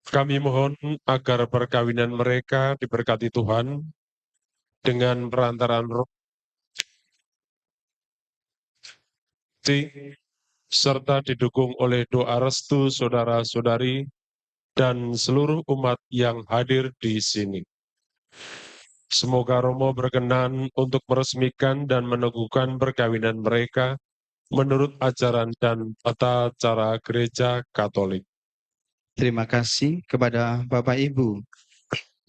Kami mohon agar perkawinan mereka diberkati Tuhan dengan perantaraan Roh serta didukung oleh doa restu saudara-saudari dan seluruh umat yang hadir di sini. Semoga Romo berkenan untuk meresmikan dan meneguhkan perkawinan mereka menurut ajaran dan tata cara Gereja Katolik. Terima kasih kepada Bapak Ibu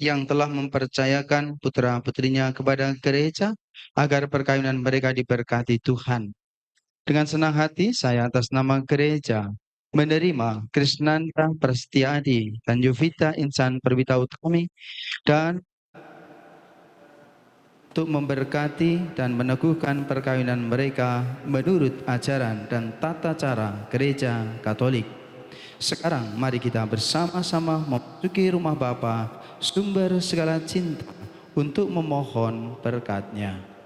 yang telah mempercayakan putra-putrinya kepada gereja agar perkawinan mereka diberkati Tuhan. Dengan senang hati saya atas nama gereja menerima Krisnanda Prasetyadi dan Yovita Insan Perwita Utami dan untuk memberkati dan meneguhkan perkawinan mereka menurut ajaran dan tata cara Gereja Katolik. Sekarang mari kita bersama-sama memasuki rumah Bapa, sumber segala cinta, untuk memohon berkat-Nya.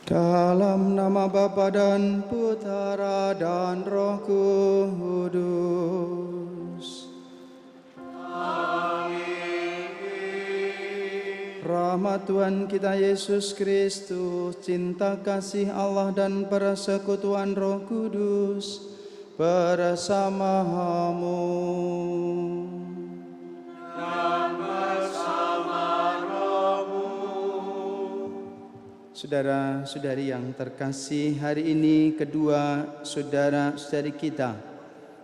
Dalam nama Bapa dan Putera dan Roh Kudus. Rahmat Tuhan kita Yesus Kristus, cinta kasih Allah dan persekutuan Roh Kudus bersamamu. Saudara-saudari yang terkasih, hari ini kedua saudara-saudari kita,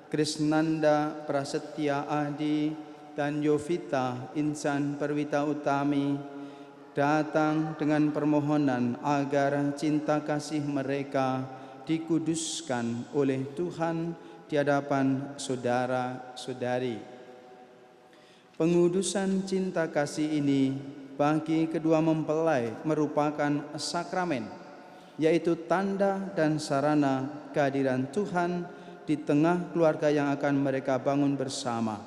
Krisnanda Prasetya Adi dan Yovita Insan Perwita Utami, datang dengan permohonan agar cinta kasih mereka dikuduskan oleh Tuhan di hadapan saudara-saudari. Pengudusan cinta kasih ini bagi kedua mempelai merupakan sakramen, yaitu tanda dan sarana kehadiran Tuhan di tengah keluarga yang akan mereka bangun bersama.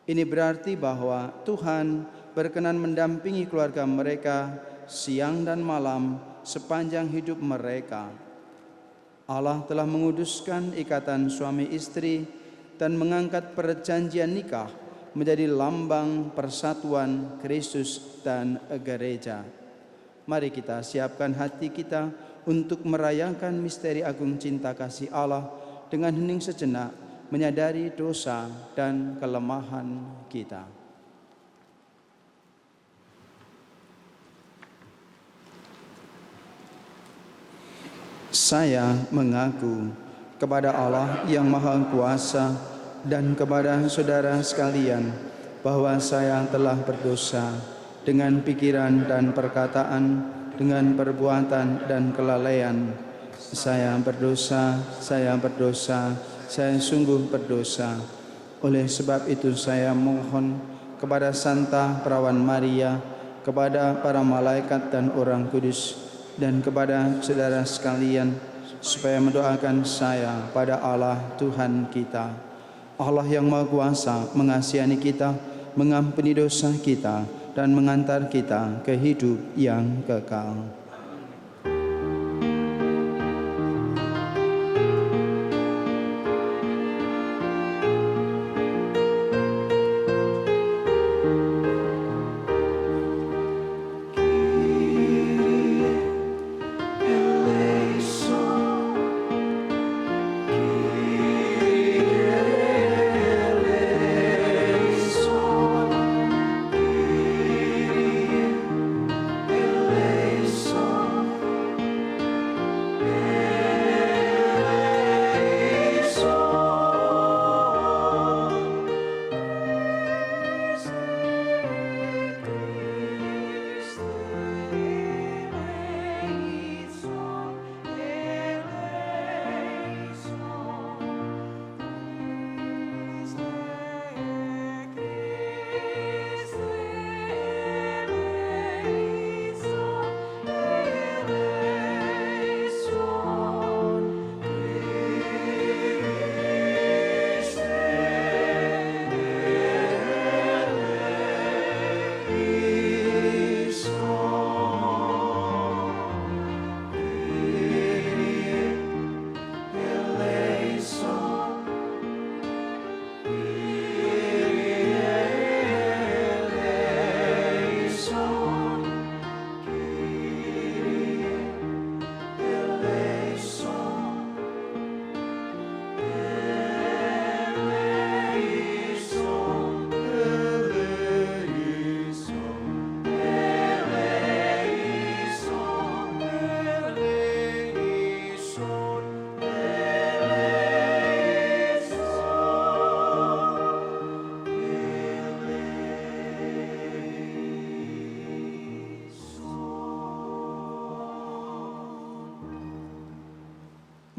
Ini berarti bahwa Tuhan berkenan mendampingi keluarga mereka siang dan malam sepanjang hidup mereka. Allah telah menguduskan ikatan suami istri dan mengangkat perjanjian nikah menjadi lambang persatuan Kristus dan gereja. Mari kita siapkan hati kita untuk merayakan misteri agung cinta kasih Allah dengan hening sejenak, menyadari dosa dan kelemahan kita. Saya mengaku kepada Allah yang Maha Kuasa dan kepada saudara sekalian bahwa saya telah berdosa dengan pikiran dan perkataan, dengan perbuatan dan kelalaian. Saya berdosa, saya sungguh berdosa. Oleh sebab itu saya mohon kepada Santa Perawan Maria, kepada para malaikat dan orang kudus, dan kepada saudara sekalian, supaya mendoakan saya pada Allah Tuhan kita. Allah yang Maha Kuasa mengasihani kita, mengampuni dosa kita, dan mengantar kita ke hidup yang kekal.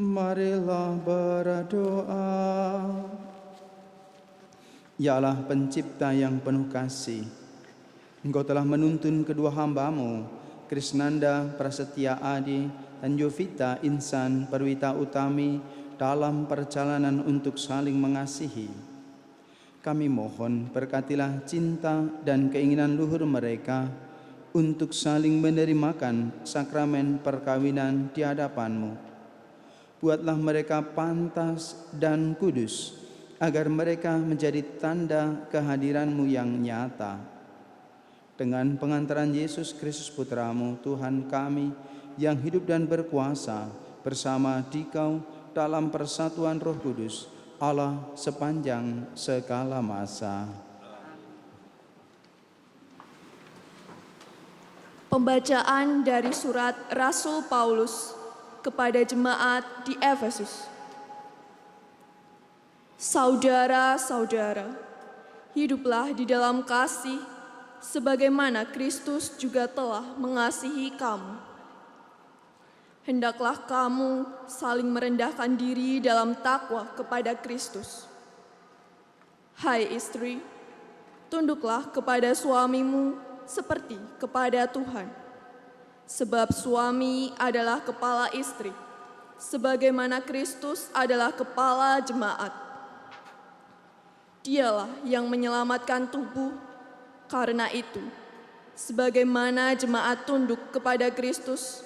Marilah berdoa. Ya Allah pencipta yang penuh kasih, Engkau telah menuntun kedua hamba-Mu, Krisnanda Prasetya Adi dan Jovita Insan Perwita Utami dalam perjalanan untuk saling mengasihi. Kami mohon berkatilah cinta dan keinginan luhur mereka untuk saling menerimakan sakramen perkawinan di hadapan-Mu. Buatlah mereka pantas dan kudus, agar mereka menjadi tanda kehadiran-Mu yang nyata. Dengan pengantaran Yesus Kristus Putra-Mu, Tuhan kami, yang hidup dan berkuasa bersama Dikau dalam persatuan Roh Kudus, Allah sepanjang segala masa. Pembacaan dari surat Rasul Paulus kepada jemaat di Efesus. Saudara-saudara, hiduplah di dalam kasih, sebagaimana Kristus juga telah mengasihi kamu. Hendaklah kamu saling merendahkan diri dalam takwa kepada Kristus. Hai istri, tunduklah kepada suamimu seperti kepada Tuhan. Sebab suami adalah kepala istri, sebagaimana Kristus adalah kepala jemaat. Dialah yang menyelamatkan tubuh. Karena itu, sebagaimana jemaat tunduk kepada Kristus,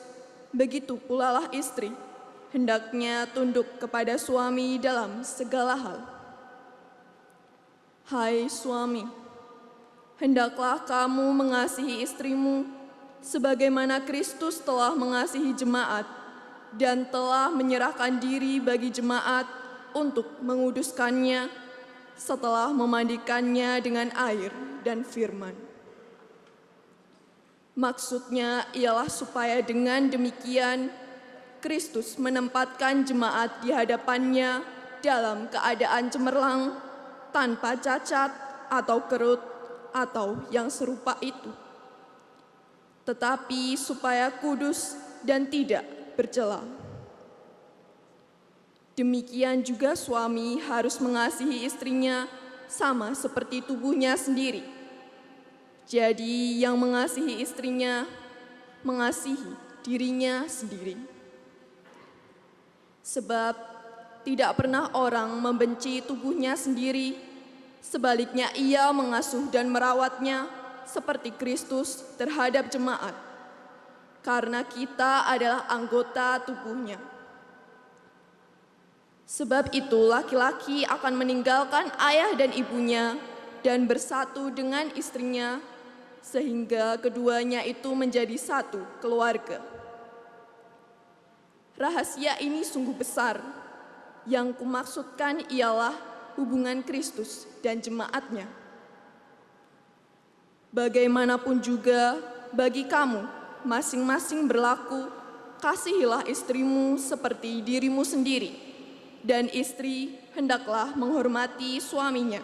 begitu pula lah istri hendaknya tunduk kepada suami dalam segala hal. Hai suami, hendaklah kamu mengasihi istrimu sebagaimana Kristus telah mengasihi jemaat dan telah menyerahkan diri bagi jemaat untuk menguduskannya setelah memandikannya dengan air dan firman. Maksudnya ialah supaya dengan demikian Kristus menempatkan jemaat di hadapannya dalam keadaan cemerlang, tanpa cacat atau kerut atau yang serupa itu, tetapi supaya kudus dan tidak bercela. Demikian juga suami harus mengasihi istrinya sama seperti tubuhnya sendiri. Jadi yang mengasihi istrinya, mengasihi dirinya sendiri. Sebab tidak pernah orang membenci tubuhnya sendiri, sebaliknya ia mengasuh dan merawatnya seperti Kristus terhadap jemaat, karena kita adalah anggota tubuhnya. Sebab itu laki-laki akan meninggalkan ayah dan ibunya dan bersatu dengan istrinya, sehingga keduanya itu menjadi satu keluarga. Rahasia ini sungguh besar. Yang kumaksudkan ialah hubungan Kristus dan jemaatnya. Bagaimanapun juga bagi kamu masing-masing berlaku, kasihilah istrimu seperti dirimu sendiri, dan istri hendaklah menghormati suaminya.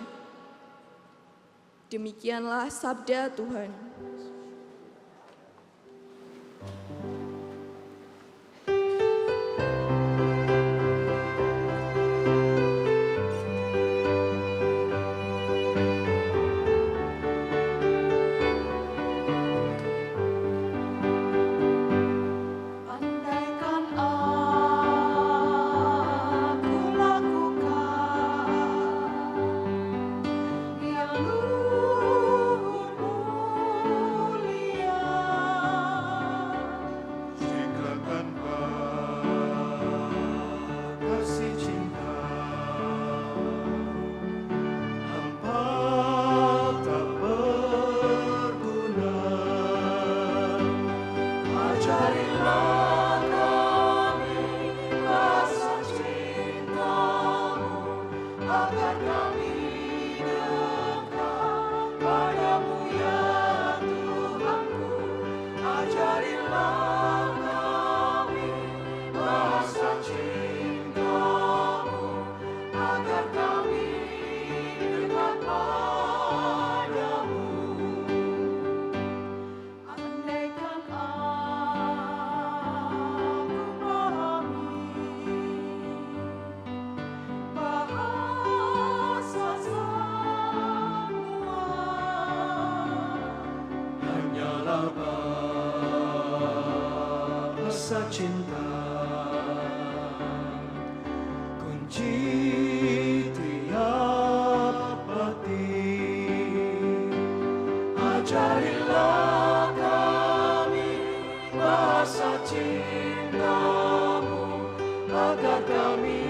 Demikianlah sabda Tuhan. Bahasa cinta kunci tiap hati. Ajarilah kami bahasa cintamu, agar kami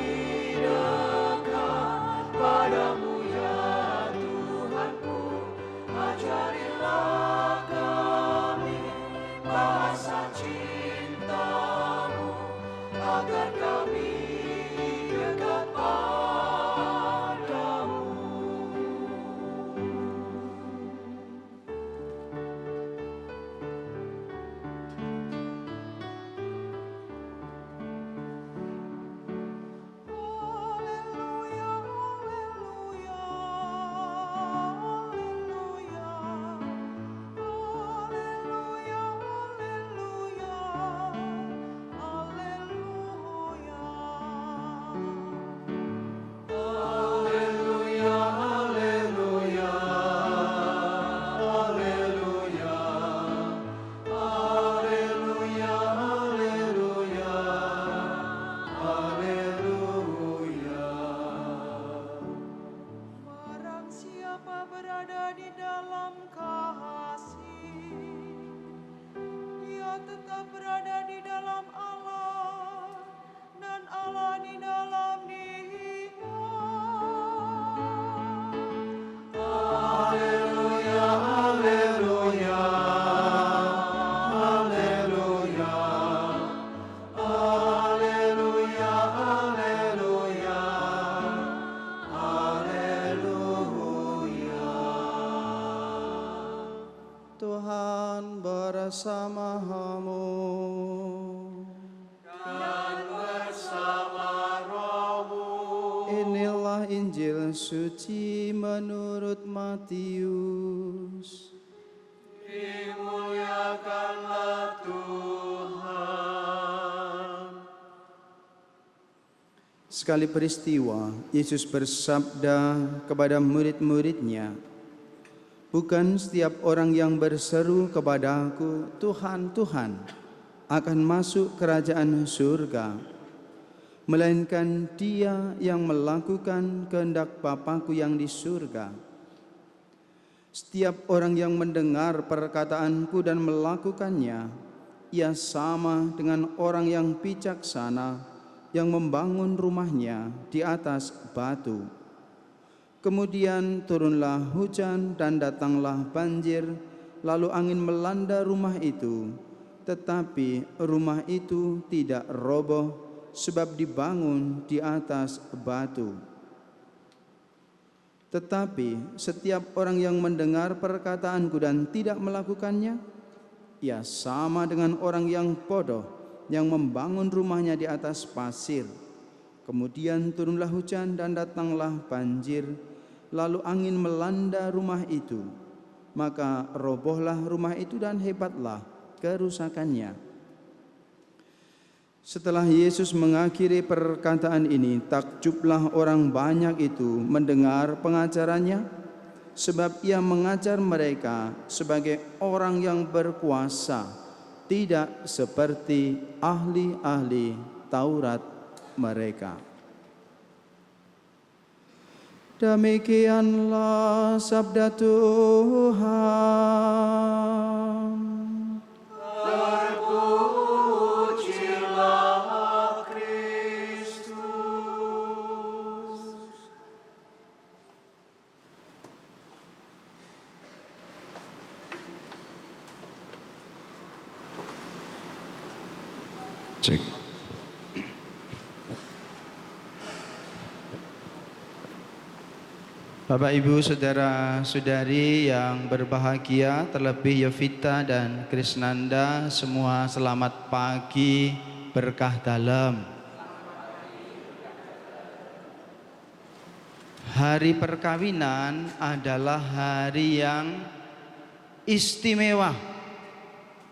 dekat padamu ya Tuhanku. Ajarilah kami bahasa cintamu, agar kami dekat padamu. bersamamu. Inilah Injil suci menurut Matius. Dimuliakanlah Tuhan. Sekali peristiwa, Yesus bersabda kepada murid-muridnya, "Bukan setiap orang yang berseru kepadaku, Tuhan, Tuhan, akan masuk kerajaan surga, melainkan dia yang melakukan kehendak Bapa-Ku yang di surga. Setiap orang yang mendengar perkataan-Ku dan melakukannya, ia sama dengan orang yang bijaksana yang membangun rumahnya di atas batu. Kemudian turunlah hujan dan datanglah banjir, lalu angin melanda rumah itu, tetapi rumah itu tidak roboh sebab dibangun di atas batu. Tetapi setiap orang yang mendengar perkataan-Ku dan tidak melakukannya, ia sama dengan orang yang bodoh yang membangun rumahnya di atas pasir. Kemudian turunlah hujan dan datanglah banjir, lalu angin melanda rumah itu, maka robohlah rumah itu dan hebatlah kerusakannya." Setelah Yesus mengakhiri perkataan ini, takjublah orang banyak itu mendengar pengajarannya, sebab ia mengajar mereka sebagai orang yang berkuasa, tidak seperti ahli-ahli Taurat mereka. Demikianlah sabda Tuhan. Terpujilah Kristus. Cek. Bapak, Ibu, saudara-saudari yang berbahagia, terlebih Yovita dan Krisnanda, semua selamat pagi, berkah dalam. Hari perkawinan adalah hari yang istimewa,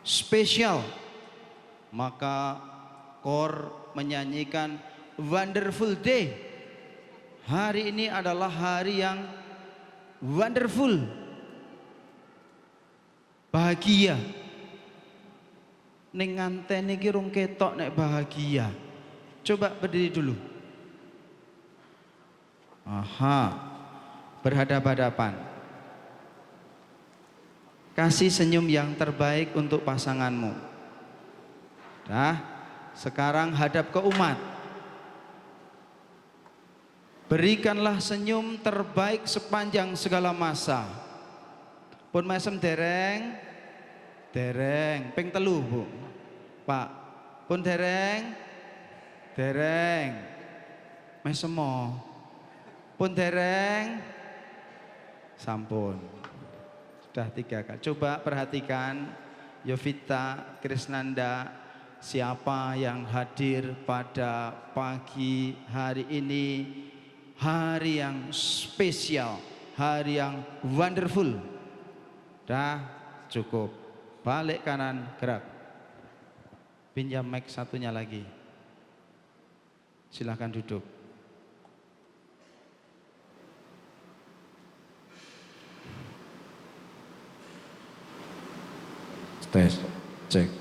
spesial. Maka KOR menyanyikan Wonderful Day. Hari ini adalah hari yang wonderful, bahagia. Ning nganten iki rung ketok nek bahagia. Coba berdiri dulu. Aha, berhadap-hadapan. Kasih senyum yang terbaik untuk pasanganmu. Nah, sekarang hadap ke umat. Berikanlah senyum terbaik sepanjang segala masa. Pun mesem dereng, ping telu Bu, Pak. Pun dereng, mesemo. Pun dereng, sampun. Sudah 3 kali. Coba perhatikan Yovita, Krisnanda, siapa yang hadir pada pagi hari ini. Hari yang spesial, hari yang wonderful. Dah cukup. Balik kanan, gerak. Pinjam mic satunya lagi. Silahkan duduk. Tes, cek.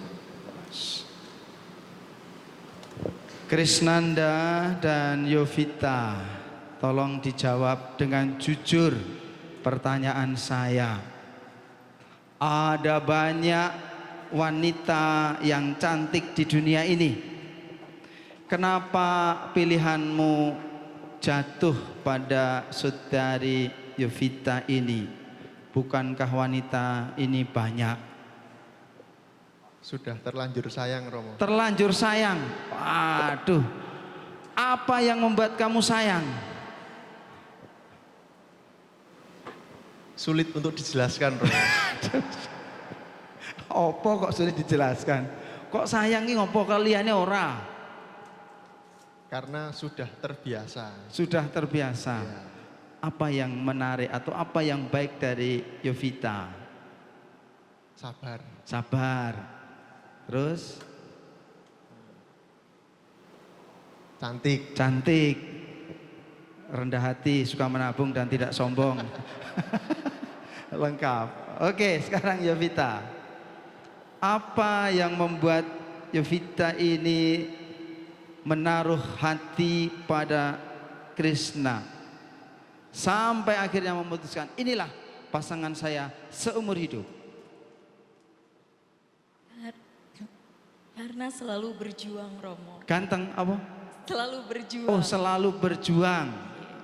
Krisnanda dan Yovita, tolong dijawab dengan jujur pertanyaan saya. Ada banyak wanita yang cantik di dunia ini. Kenapa pilihanmu jatuh pada saudari Yovita ini? Bukankah wanita ini banyak? Sudah terlanjur sayang, Romo. Terlanjur sayang. Waduh. Apa yang membuat kamu sayang? Sulit untuk dijelaskan, Romo. Apa kok sulit dijelaskan? Kok sayangi ngopo keliyane ora? Karena sudah terbiasa. Sudah terbiasa. Ya. Apa yang menarik atau apa yang baik dari Yovita? Sabar. Sabar. Terus Cantik. cantik. Rendah hati, suka menabung dan tidak sombong. Lengkap. Oke, sekarang Yovita. Apa yang membuat Yovita ini menaruh hati pada Krishna sampai akhirnya memutuskan inilah pasangan saya seumur hidup? Karena selalu berjuang, Romo. Ganteng apa? Selalu berjuang. Oh, selalu berjuang.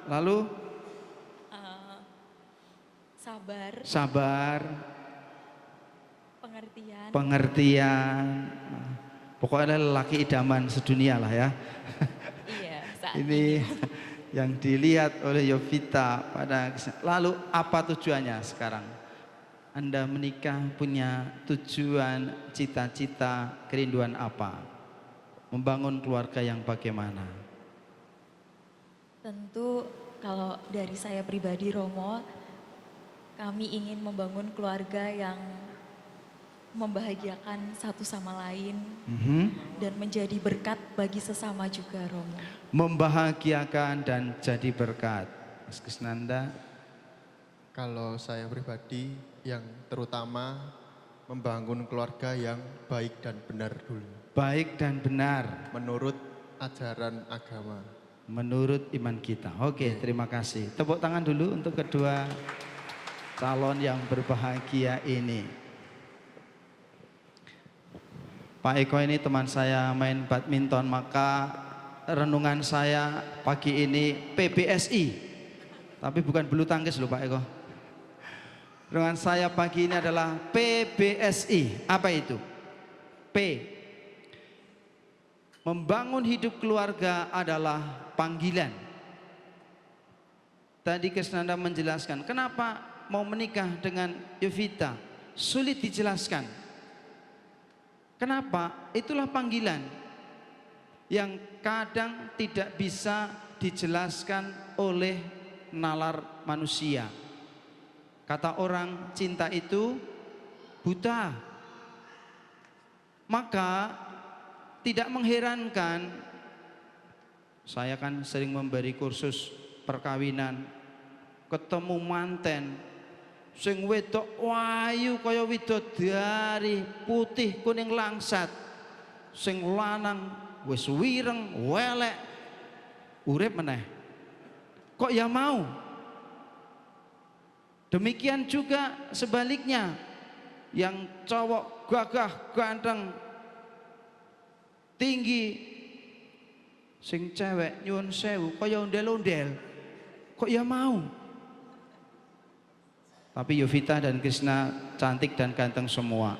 Lalu Sabar, sabar, pengertian. pengertian. Pokoknya lelaki idaman sedunia lah ya. Iya, saat Ini yang dilihat oleh Yovita pada lalu apa tujuannya sekarang? Anda menikah punya tujuan, cita-cita, kerinduan apa? Membangun keluarga yang bagaimana? Tentu kalau dari saya pribadi, Romo, kami ingin membangun keluarga yang membahagiakan satu sama lain dan menjadi berkat bagi sesama juga, Romo. Membahagiakan dan jadi berkat. Mas Krisnanda, Kalau saya pribadi yang terutama membangun keluarga yang baik dan benar dulu. baik dan benar Menurut ajaran agama. menurut iman kita. Oke, terima kasih. Tepuk tangan dulu untuk kedua calon yang berbahagia ini. Pak Eko ini teman saya main badminton, maka renungan saya pagi ini PBSI. Tapi bukan bulu tangkis loh Pak Eko. Renungan saya pagi ini adalah PBSI. Apa itu? P. Membangun hidup keluarga adalah panggilan. Tadi Krisnanda menjelaskan kenapa mau menikah dengan Yovita. Sulit dijelaskan. Kenapa? Itulah panggilan yang kadang tidak bisa dijelaskan oleh nalar manusia. Kata orang, cinta itu buta. Maka tidak mengherankan, saya kan sering memberi kursus perkawinan, ketemu manten sing wedok wayu kaya widodari, putih kuning langsat, sing lanang wis wireng welek urip meneh, kok ya mau. Demikian juga sebaliknya, yang cowok gagah ganteng tinggi, sing cewek nyuwun sewu kaya ondel-ondel, kok ya mau. Tapi Yovita dan Krishna cantik dan ganteng semua.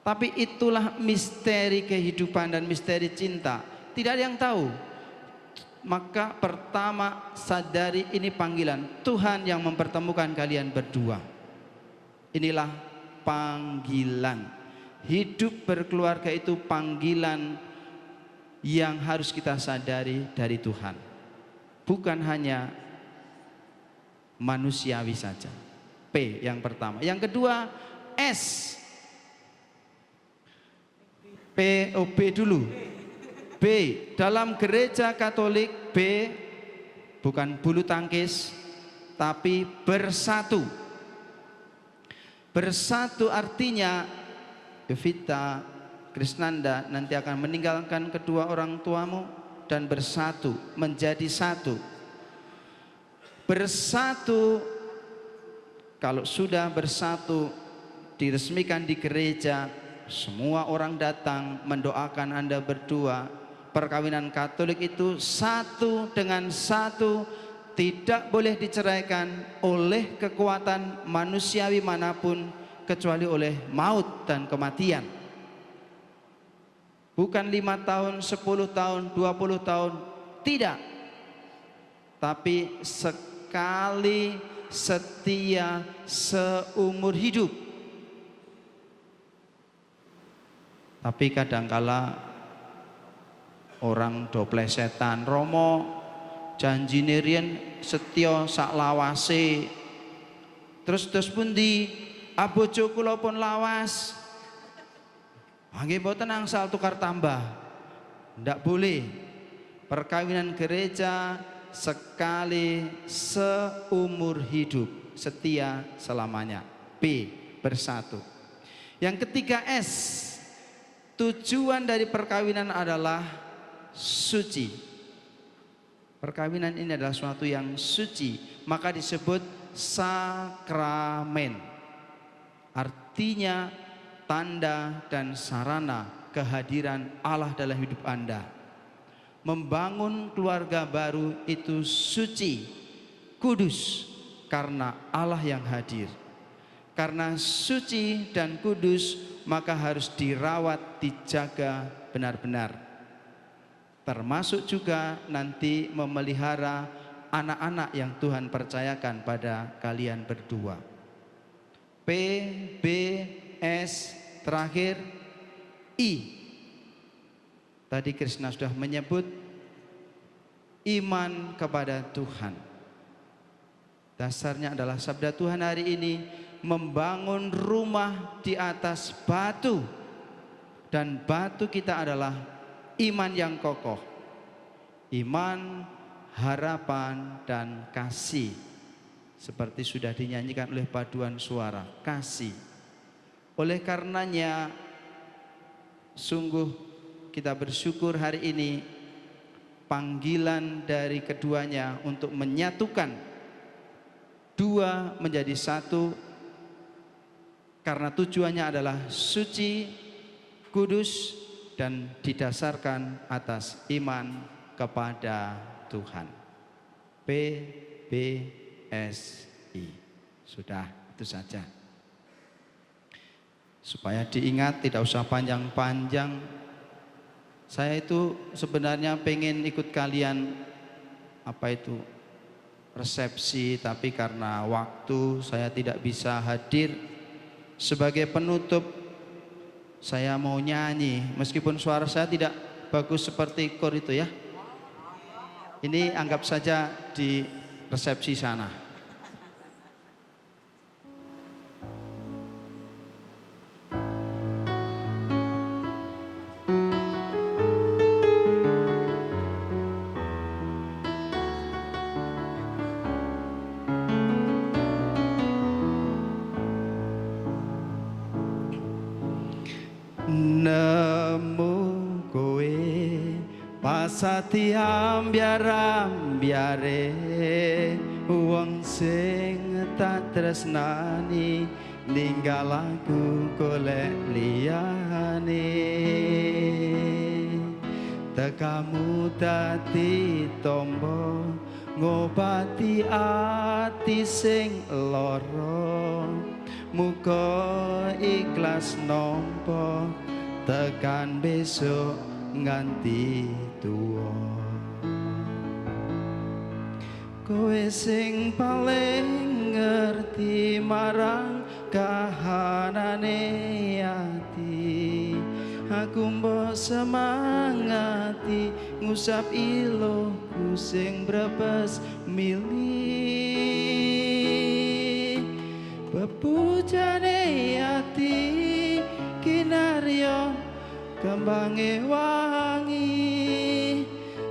Tapi itulah misteri kehidupan dan misteri cinta. Tidak ada yang tahu. Maka pertama sadari ini panggilan Tuhan yang mempertemukan kalian berdua. Inilah panggilan. Hidup berkeluarga itu panggilan yang harus kita sadari dari Tuhan. Bukan hanya manusiawi saja. P yang pertama. Yang kedua S. B dulu. B, dalam gereja Katolik B bukan bulu tangkis tapi bersatu. Bersatu artinya Yovita, Krisnanda nanti akan meninggalkan kedua orang tuamu dan bersatu menjadi satu. Bersatu, kalau sudah bersatu diresmikan di gereja, semua orang datang mendoakan Anda berdua. Perkawinan Katolik itu satu dengan satu, tidak boleh diceraikan oleh kekuatan manusiawi manapun kecuali oleh maut dan kematian. Bukan 5 tahun, 10 tahun, 20 tahun, tidak. Tapi sekali setia seumur hidup. Tapi kadangkala orang do plesetan, Romo janjine riyen setya sak lawase. Terus pundi? Bojo kula pun lawas. Nggih mboten angsal tukar tambah. Ndak boleh. Perkawinan gereja sekali seumur hidup, setia selamanya. P, bersatu. Yang ketiga S, tujuan dari perkawinan adalah suci. Perkawinan ini adalah suatu yang suci, maka disebut sakramen. Artinya tanda dan sarana kehadiran Allah dalam hidup Anda. Membangun keluarga baru itu suci, kudus, karena Allah yang hadir. Karena suci dan kudus, maka harus dirawat, dijaga benar-benar. Termasuk juga nanti memelihara anak-anak yang Tuhan percayakan pada kalian berdua. P, B, S, terakhir I. Tadi Krishna sudah menyebut iman kepada Tuhan. Dasarnya adalah sabda Tuhan hari ini, membangun rumah di atas batu, dan batu kita adalah iman yang kokoh. Iman, harapan, dan kasih. Seperti sudah dinyanyikan oleh paduan suara, kasih. Oleh karenanya sungguh kita bersyukur hari ini panggilan dari keduanya untuk menyatukan dua menjadi satu, karena tujuannya adalah suci, kudus, dan didasarkan atas iman kepada Tuhan. P, B, S, I. Sudah, itu saja. Supaya diingat, tidak usah panjang-panjang. Saya itu sebenarnya pengen ikut kalian resepsi, tapi karena waktu saya tidak bisa hadir. Sebagai penutup, saya mau nyanyi, meskipun suara saya tidak bagus seperti kor itu ya. Ini anggap saja di resepsi sana. Nemu kowe pasati ambyar-ambyare wong sing tak tresnani ninggal aku golek liyane. Tekamu dadi tombo ngobati ati sing lara, muga ikhlas nampa tekan besok nganti tuwa. Kowe sing paling ngerti marang kahanane ati, aku mbok semangati ngusap iloku sing brebes milih. Bebujane ati kinarya kembange wangi,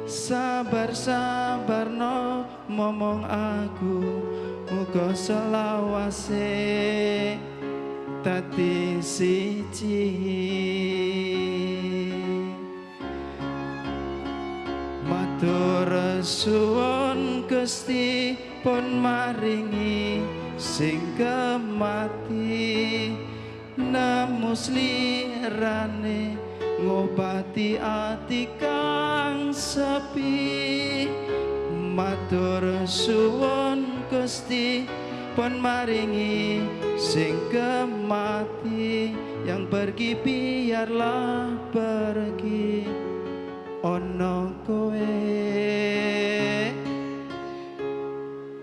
sabar-sabar no momong aku, muga selawase dadi siji. Matur suwun Gusti pun maringi sing kemati, namus lirane ngobati ati kang sepi. Matur suwun Gusti pun maringi sing kemati, yang pergi biarlah pergi, ono kowe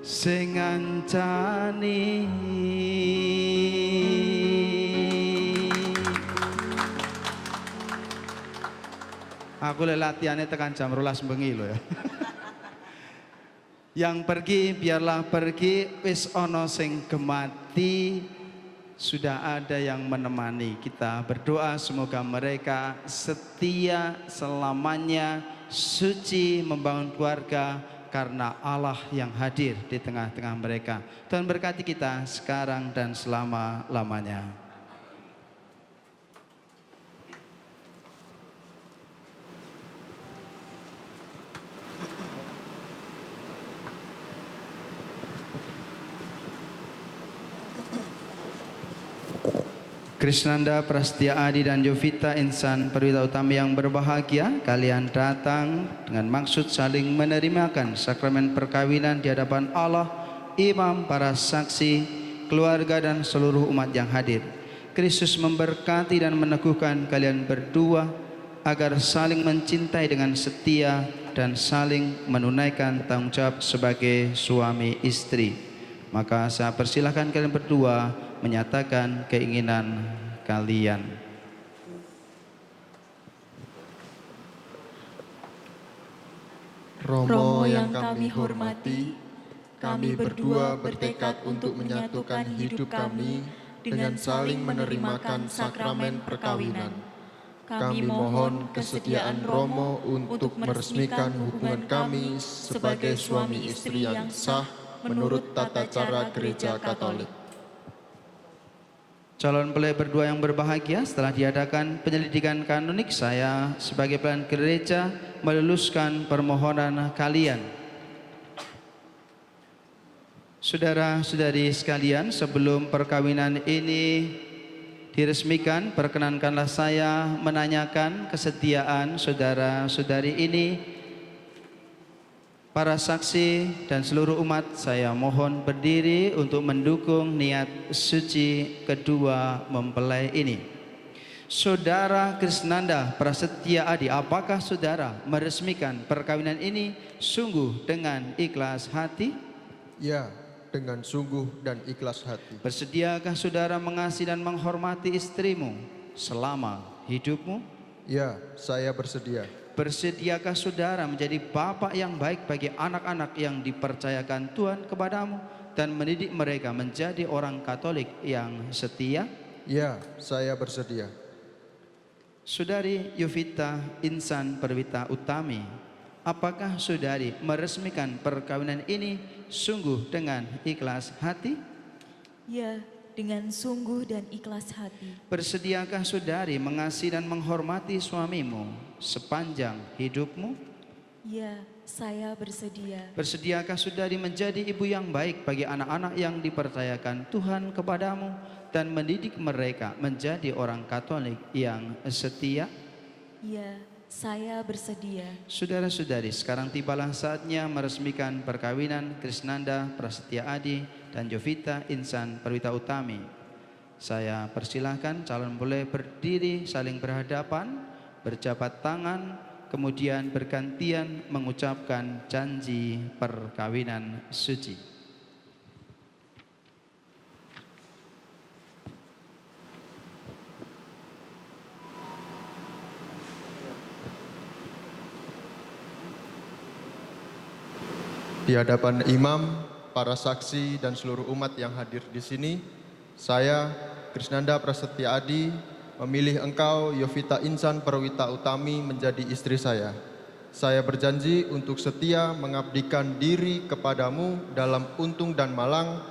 sing ngancani. Aku latihannya tekan jam 12 bengi loh ya. Yang pergi biarlah pergi, wis ono sing gemati, sudah ada yang menemani. Kita berdoa semoga mereka setia selamanya, suci membangun keluarga karena Allah yang hadir di tengah-tengah mereka. Tuhan berkati kita sekarang dan selama-lamanya. Krisnanda, Prasetya Adi, dan Jovita insan perwira utama yang berbahagia, kalian datang dengan maksud saling menerimakan sakramen perkawinan di hadapan Allah, imam, para saksi, keluarga, dan seluruh umat yang hadir. Kristus memberkati dan meneguhkan kalian berdua agar saling mencintai dengan setia dan saling menunaikan tanggung jawab sebagai suami istri. Maka saya persilahkan kalian berdua menyatakan keinginan kalian. Romo yang kami hormati, kami berdua bertekad untuk menyatukan hidup kami dengan saling menerimakan sakramen perkawinan. Kami mohon kesediaan Romo untuk meresmikan hubungan kami sebagai suami istri yang sah menurut tata cara Gereja Katolik. Calon pelai berdua yang berbahagia, setelah diadakan penyelidikan kanonik, saya sebagai pelayan gereja meluluskan permohonan kalian. Saudara-saudari sekalian, sebelum perkawinan ini diresmikan, perkenankanlah saya menanyakan kesetiaan saudara-saudari ini. Para saksi dan seluruh umat, saya mohon berdiri untuk mendukung niat suci kedua mempelai ini. Saudara Krisnanda Prasetya Adi, apakah saudara meresmikan perkawinan ini sungguh dengan ikhlas hati? Ya, dengan sungguh dan ikhlas hati. Bersediakah saudara mengasihi dan menghormati istrimu selama hidupmu? Ya, saya bersedia. Bersediakah saudara menjadi bapak yang baik bagi anak-anak yang dipercayakan Tuhan kepadamu dan mendidik mereka menjadi orang Katolik yang setia? Ya, saya bersedia. Saudari Jovita Insan Perwita Utami, apakah saudari meresmikan perkawinan ini sungguh dengan ikhlas hati? Ya, dengan sungguh dan ikhlas hati. Bersediakah saudari mengasihi dan menghormati suamimu sepanjang hidupmu? Ya, saya bersedia. Bersediakah saudari menjadi ibu yang baik bagi anak-anak yang dipercayakan Tuhan kepadamu dan mendidik mereka menjadi orang Katolik yang setia? Ya, saya bersedia. Saudara-saudari, sekarang tibalah saatnya meresmikan perkawinan Krisnanda Prasetya Adi dan Jovita Insan Perwita Utami. Saya persilahkan calon boleh berdiri saling berhadapan, berjabat tangan, kemudian bergantian mengucapkan janji perkawinan suci. Di hadapan imam, para saksi, dan seluruh umat yang hadir di sini, saya, Krisnanda Prasetya Adi, memilih engkau, Jovita Insan Perwita Utami, menjadi istri saya. Saya berjanji untuk setia mengabdikan diri kepadamu dalam untung dan malang,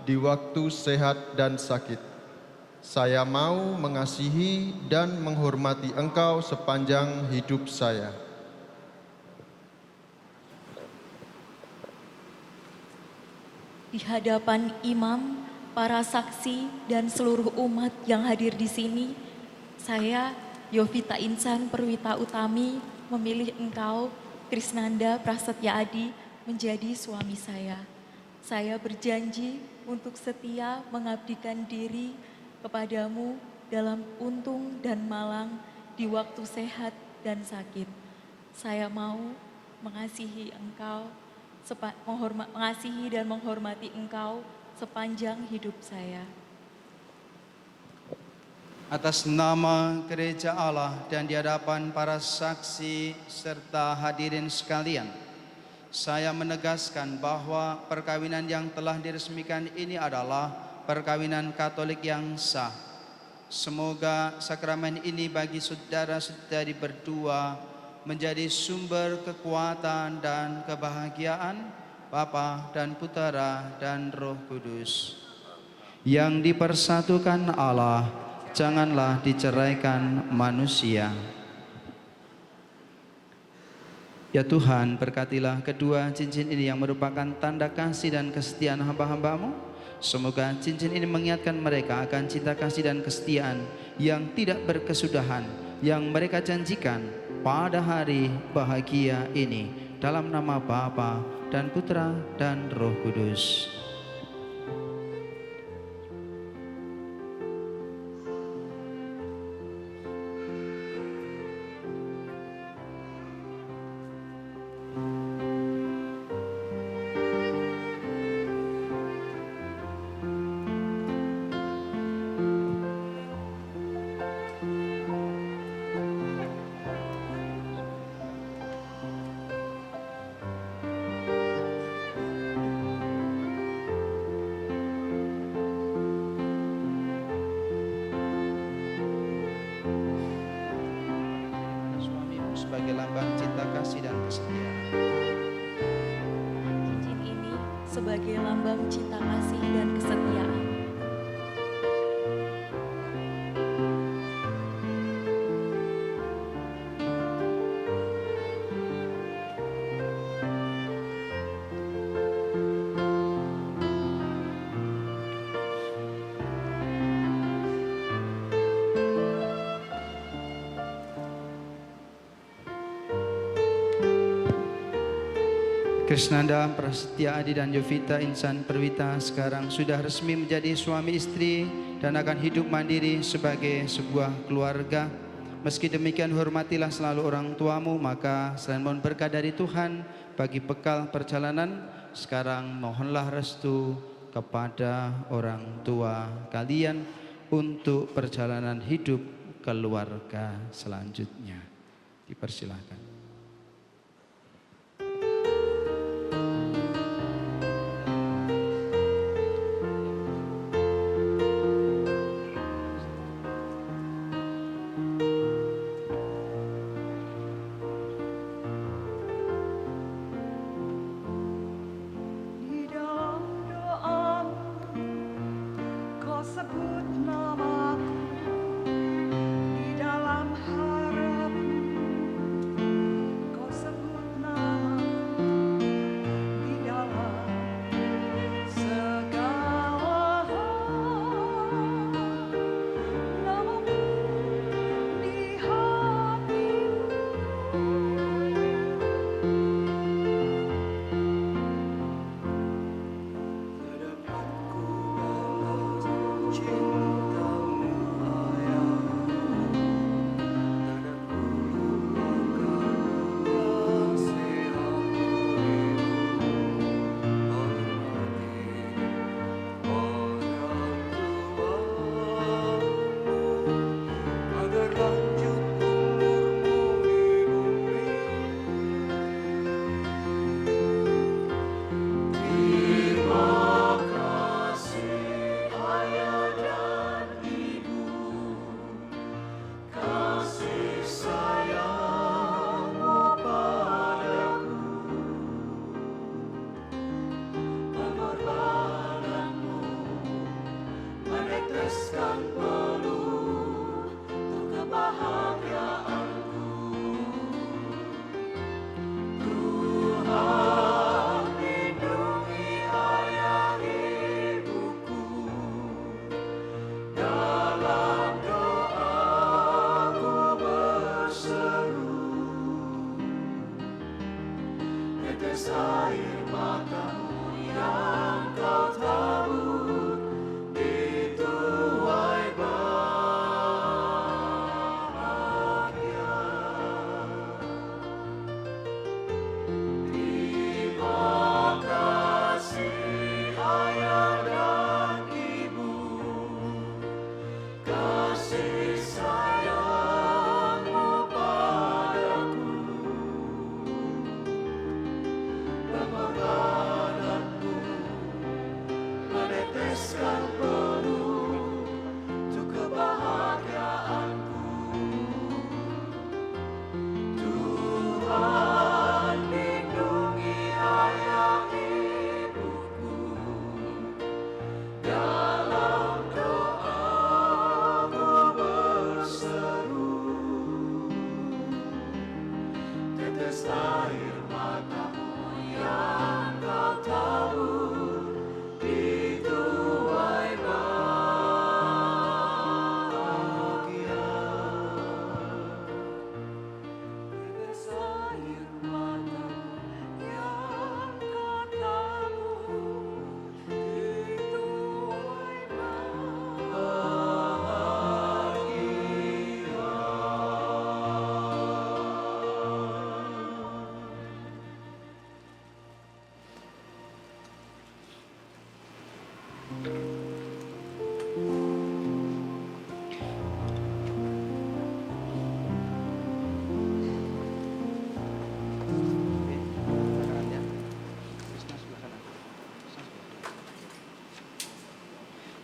di waktu sehat dan sakit. Saya mau mengasihi dan menghormati engkau sepanjang hidup saya. Di hadapan imam, para saksi, dan seluruh umat yang hadir di sini, saya, Jovita Insan Perwita Utami, memilih engkau, Krisnanda Prasetya Adi, menjadi suami saya. Saya berjanji untuk setia mengabdikan diri kepadamu dalam untung dan malang, di waktu sehat dan sakit. Saya mau mengasihi engkau, mengasihi dan menghormati engkau sepanjang hidup saya. Atas nama gereja Allah dan di hadapan para saksi serta hadirin sekalian, saya menegaskan bahwa perkawinan yang telah diresmikan ini adalah perkawinan Katolik yang sah. Semoga sakramen ini bagi saudara-saudari berdua menjadi sumber kekuatan dan kebahagiaan Bapa dan Putera dan Roh Kudus. Yang dipersatukan Allah, janganlah diceraikan manusia. Ya Tuhan, berkatilah kedua cincin ini yang merupakan tanda kasih dan kesetiaan hamba-hamba-Mu. Semoga cincin ini mengingatkan mereka akan cinta kasih dan kesetiaan yang tidak berkesudahan yang mereka janjikan pada hari bahagia ini. Dalam nama Bapa dan Putra dan Roh Kudus. Sebagai lambang cinta kasih dan kesetiaan. Cincin ini sebagai lambang cinta kasih dan kesetiaan. Krisnanda Prasetya Adi dan Yovita Insan Perwita sekarang sudah resmi menjadi suami istri dan akan hidup mandiri sebagai sebuah keluarga. Meski demikian, hormatilah selalu orang tuamu, maka selain mohon berkah dari Tuhan bagi bekal perjalanan, sekarang mohonlah restu kepada orang tua kalian untuk perjalanan hidup keluarga selanjutnya. Dipersilakan. Di dalam doamu, kau sebut namaku. Di dalam harapmu,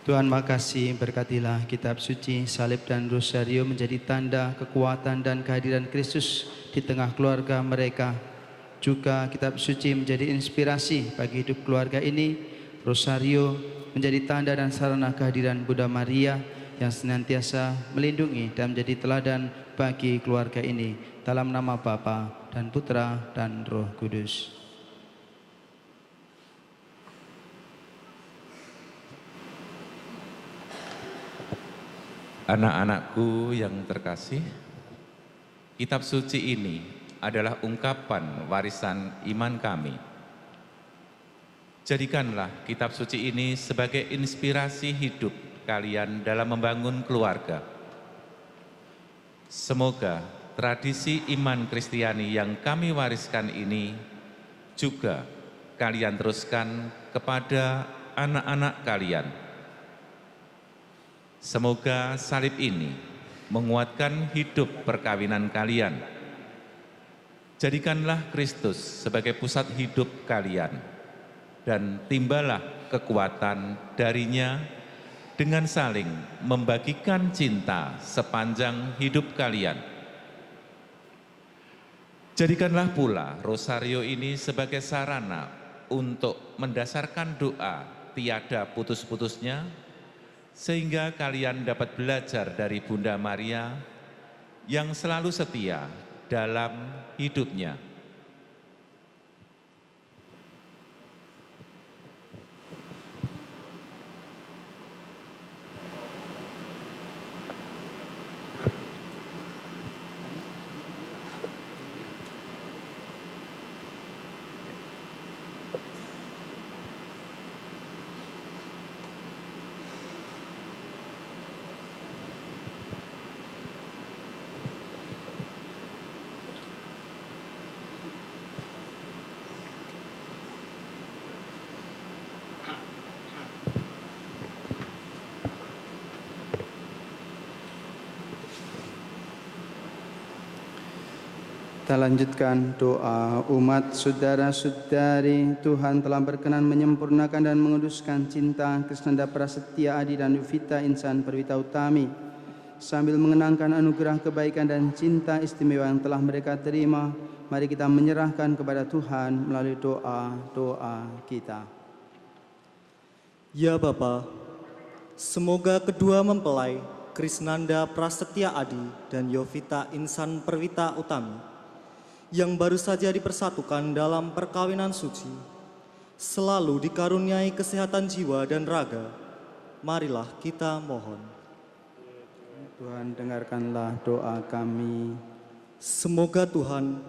Tuhan makasih, berkatilah kitab suci, salib dan rosario menjadi tanda kekuatan dan kehadiran Kristus di tengah keluarga mereka. Juga kitab suci menjadi inspirasi bagi hidup keluarga ini. Rosario menjadi tanda dan sarana kehadiran Bunda Maria yang senantiasa melindungi dan menjadi teladan bagi keluarga ini. Dalam nama Bapa dan Putra dan Roh Kudus. Anak-anakku yang terkasih, kitab suci ini adalah ungkapan warisan iman kami. Jadikanlah kitab suci ini sebagai inspirasi hidup kalian dalam membangun keluarga. Semoga tradisi iman Kristiani yang kami wariskan ini juga kalian teruskan kepada anak-anak kalian. Semoga salib ini menguatkan hidup perkawinan kalian. Jadikanlah Kristus sebagai pusat hidup kalian dan timbalah kekuatan darinya dengan saling membagikan cinta sepanjang hidup kalian. Jadikanlah pula rosario ini sebagai sarana untuk mendasarkan doa tiada putus-putusnya, sehingga kalian dapat belajar dari Bunda Maria yang selalu setia dalam hidupnya. Kita lanjutkan doa umat saudara-saudari. Tuhan telah berkenan menyempurnakan dan menguduskan cinta Krisnanda Prasetya Adi dan Yovita Insan Perwita Utami. Sambil mengenangkan anugerah kebaikan dan cinta istimewa yang telah mereka terima, mari kita menyerahkan kepada Tuhan melalui doa-doa kita. Ya Bapa, semoga kedua mempelai Krisnanda Prasetya Adi dan Yovita Insan Perwita Utami yang baru saja dipersatukan dalam perkawinan suci, selalu dikaruniai kesehatan jiwa dan raga. Marilah kita mohon. Tuhan, dengarkanlah doa kami. Semoga Tuhan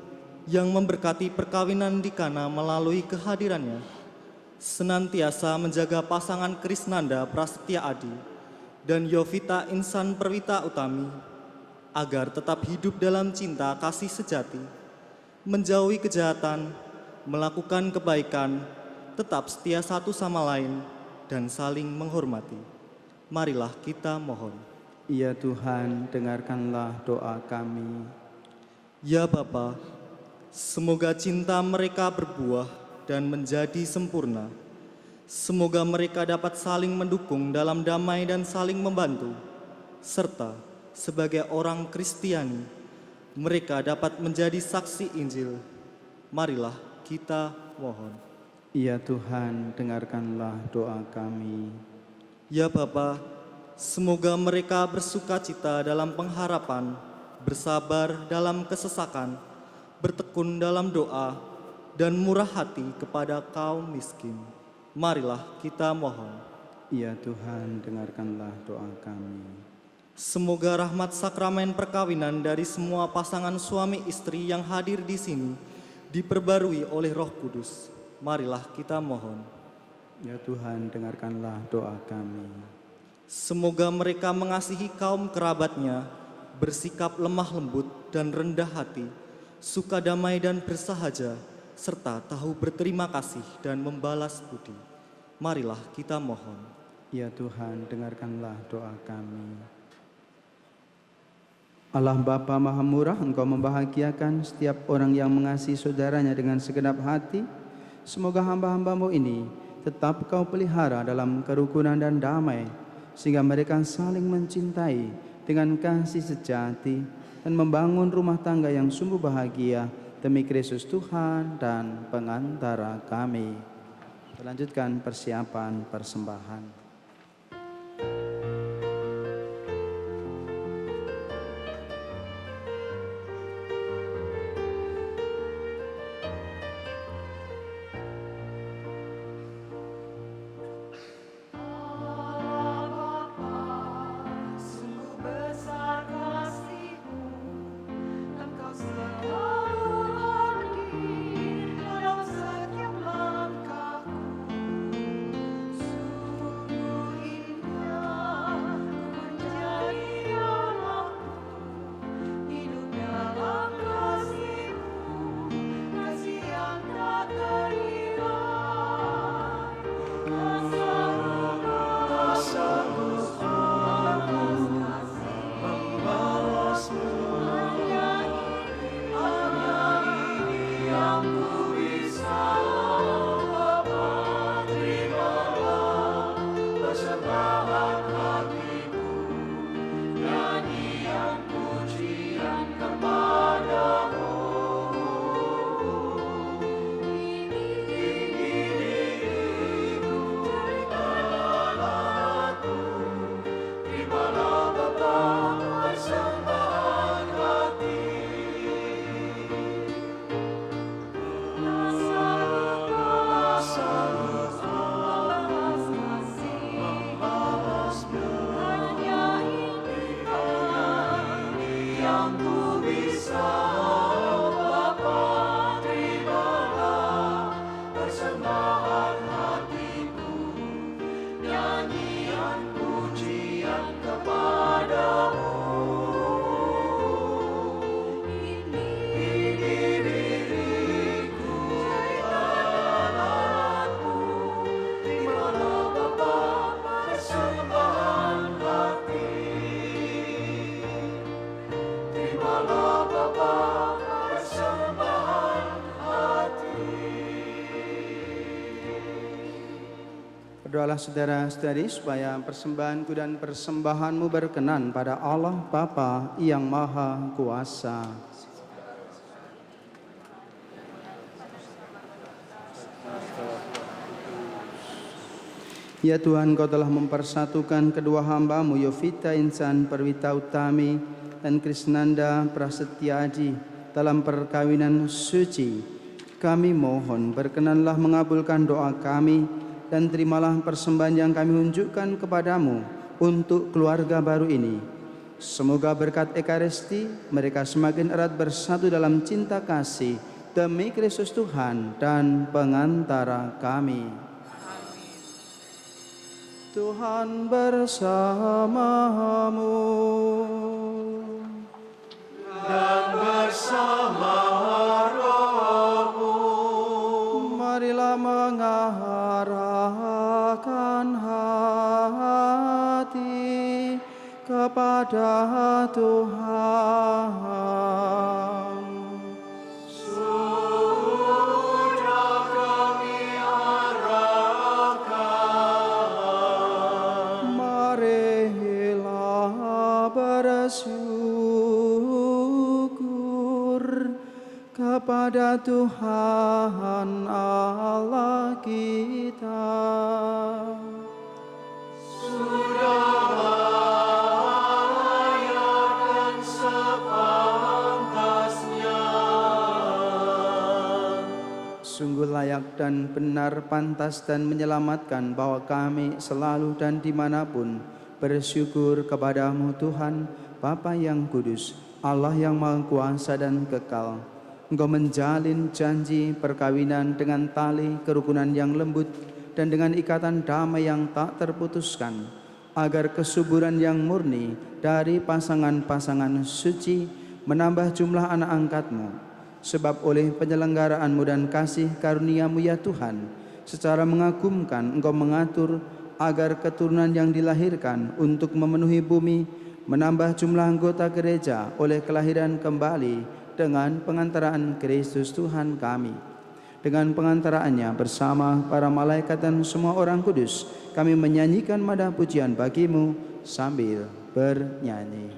yang memberkati perkawinan di Kana melalui kehadirannya, senantiasa menjaga pasangan Krisnanda Prasetya Adi dan Yovita Insan Perwita Utami, agar tetap hidup dalam cinta kasih sejati, menjauhi kejahatan, melakukan kebaikan, tetap setia satu sama lain, dan saling menghormati. Marilah kita mohon. Ya Tuhan, dengarkanlah doa kami. Ya Bapa, semoga cinta mereka berbuah dan menjadi sempurna. Semoga mereka dapat saling mendukung dalam damai dan saling membantu, serta sebagai orang Kristiani, mereka dapat menjadi saksi Injil. Marilah kita mohon. Ya Tuhan, dengarkanlah doa kami. Ya Bapa, semoga mereka bersukacita dalam pengharapan, bersabar dalam kesesakan, bertekun dalam doa, dan murah hati kepada kaum miskin. Marilah kita mohon. Ya Tuhan, dengarkanlah doa kami. Semoga rahmat sakramen perkawinan dari semua pasangan suami istri yang hadir di sini diperbarui oleh Roh Kudus. Marilah kita mohon. Ya Tuhan, dengarkanlah doa kami. Semoga mereka mengasihi kaum kerabatnya, bersikap lemah lembut dan rendah hati, suka damai dan bersahaja, serta tahu berterima kasih dan membalas budi. Marilah kita mohon. Ya Tuhan, dengarkanlah doa kami. Allah Bapa Maha Murah, Engkau membahagiakan setiap orang yang mengasihi saudaranya dengan segenap hati. Semoga hamba-hamba-Mu ini tetap Kau pelihara dalam kerukunan dan damai, sehingga mereka saling mencintai dengan kasih sejati dan membangun rumah tangga yang sungguh bahagia demi Kristus Tuhan dan pengantara kami. Melanjutkan persiapan persembahan. Berdoalah saudara-saudari supaya persembahanku dan persembahanmu berkenan pada Allah Bapa yang Maha Kuasa. Ya Tuhan, Kau telah mempersatukan kedua hamba-Mu Yovita Insan Perwita Utami dan Krisnanda Prasetya Adi dalam perkawinan suci. Kami mohon berkenanlah mengabulkan doa kami dan terimalah persembahan yang kami unjukkan kepadamu untuk keluarga baru ini. Semoga berkat Ekaristi mereka semakin erat bersatu dalam cinta kasih demi Kristus Tuhan dan pengantara kami. Tuhan bersamamu dan bersama rohmu. Marilah mengarahkan hati kepada Tuhan. Sudah kami arahkan. Marilah bersyukur kepada Tuhan Allah kita. Sudah layak dan sepantasnya. Sungguh layak dan benar, pantas dan menyelamatkan bahwa kami selalu dan dimanapun bersyukur kepadamu Tuhan, Bapa yang kudus, Allah yang maha kuasa dan kekal. Engkau menjalin janji perkawinan dengan tali kerukunan yang lembut dan dengan ikatan damai yang tak terputuskan, agar kesuburan yang murni dari pasangan-pasangan suci menambah jumlah anak angkat-Mu. Sebab oleh penyelenggaraan-Mu dan kasih karunia-Mu ya Tuhan, secara mengagumkan Engkau mengatur agar keturunan yang dilahirkan untuk memenuhi bumi menambah jumlah anggota gereja oleh kelahiran kembali dengan pengantaraan Kristus Tuhan kami. dengan pengantaraannya bersama para malaikat dan semua orang kudus, kami menyanyikan madah pujian bagimu sambil bernyanyi.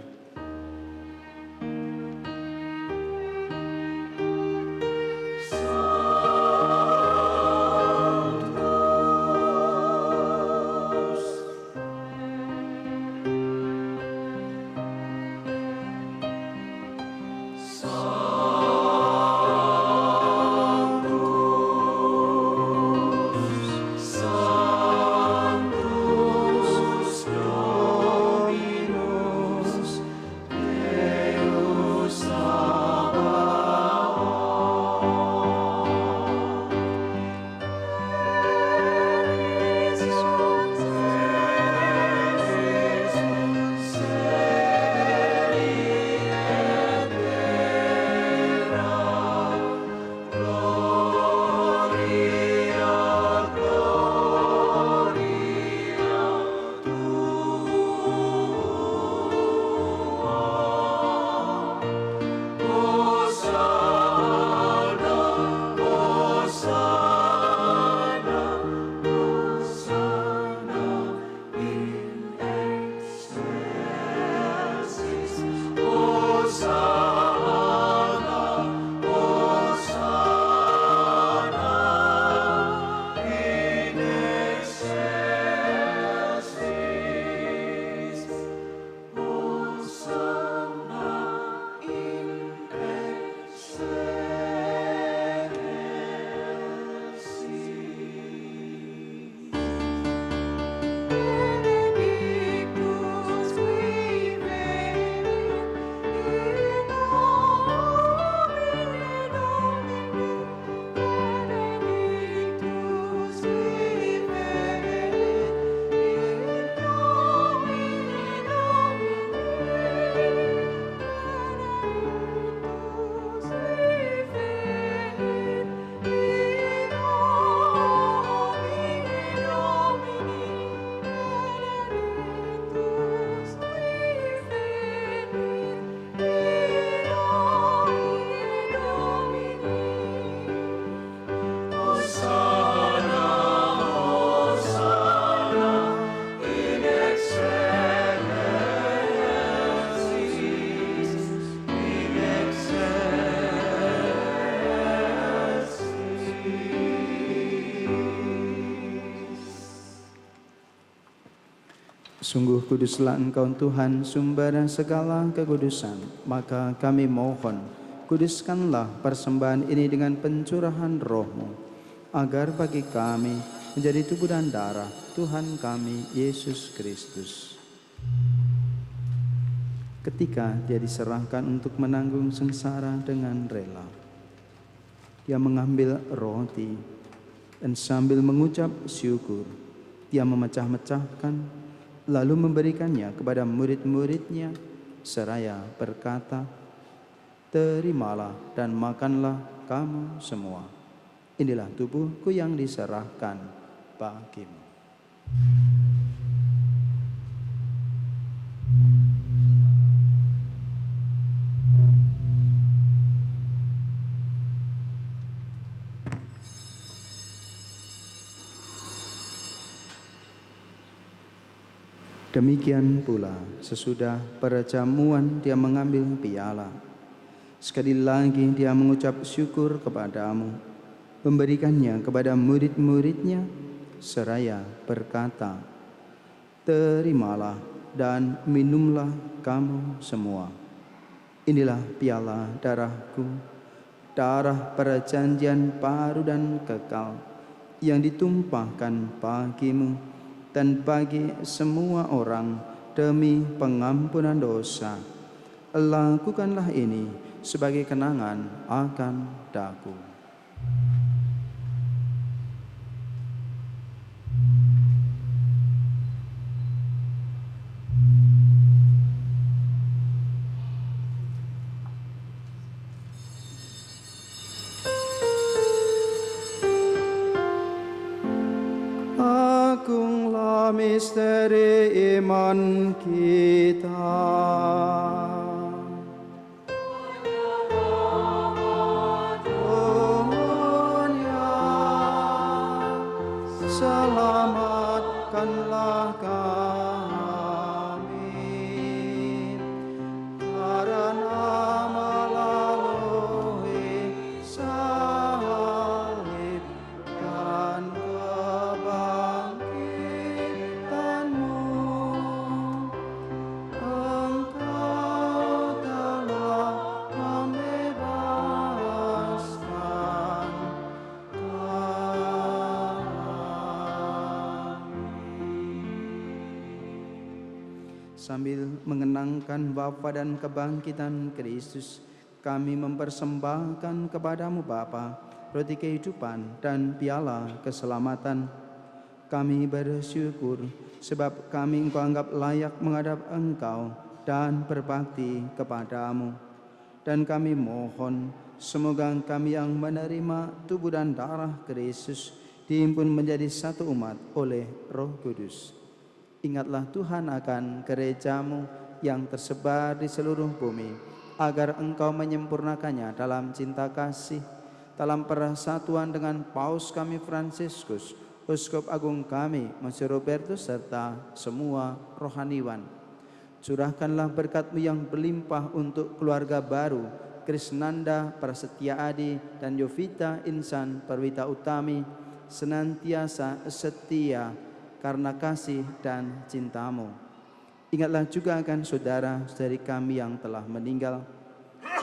Sungguh kuduslah Engkau Tuhan, sumber segala kekudusan. Maka kami mohon, kuduskanlah persembahan ini dengan pencurahan roh-Mu, agar bagi kami menjadi tubuh dan darah Tuhan kami Yesus Kristus. Ketika Dia diserahkan untuk menanggung sengsara dengan rela, Dia mengambil roti dan sambil mengucap syukur, Dia memecah-mecahkan lalu memberikannya kepada murid-muridnya seraya berkata, "Terimalah dan makanlah kamu semua. Inilah tubuhku yang diserahkan bagimu." Demikian pula sesudah perjamuan Dia mengambil piala. Sekali lagi Dia mengucap syukur kepadamu, memberikannya kepada murid-muridnya seraya berkata, "Terimalah dan minumlah kamu semua. Inilah piala darahku, darah perjanjian baru dan kekal yang ditumpahkan bagimu dan bagi semua orang demi pengampunan dosa. Lakukanlah ini sebagai kenangan akan daku." Agunglah misteri iman kita. Dunia selamatkanlah kami. Karena melalui salib dan kebangkitan-Mu, Engkau telah membebaskan Sambil mengenangkan wafat dan kebangkitan Kristus, kami mempersembahkan kepadamu Bapa roti kehidupan dan piala keselamatan. Kami bersyukur sebab kami Engkau anggap layak menghadap Engkau dan berbakti kepadamu. Dan kami mohon semoga kami yang menerima tubuh dan darah Kristus dihimpun menjadi satu umat oleh Roh Kudus. Ingatlah Tuhan akan gereja-Mu yang tersebar di seluruh bumi, agar Engkau menyempurnakannya dalam cinta kasih, dalam persatuan dengan Paus kami Fransiskus, Uskup Agung kami Monsignor Robertus, serta semua rohaniwan. Curahkanlah berkat-Mu yang berlimpah untuk keluarga baru Krisnanda Prasetya Adi dan Yovita Insan Perwita Utami, senantiasa setia karena kasih dan cinta-Mu. Ingatlah juga akan saudara-saudari kami yang telah meninggal,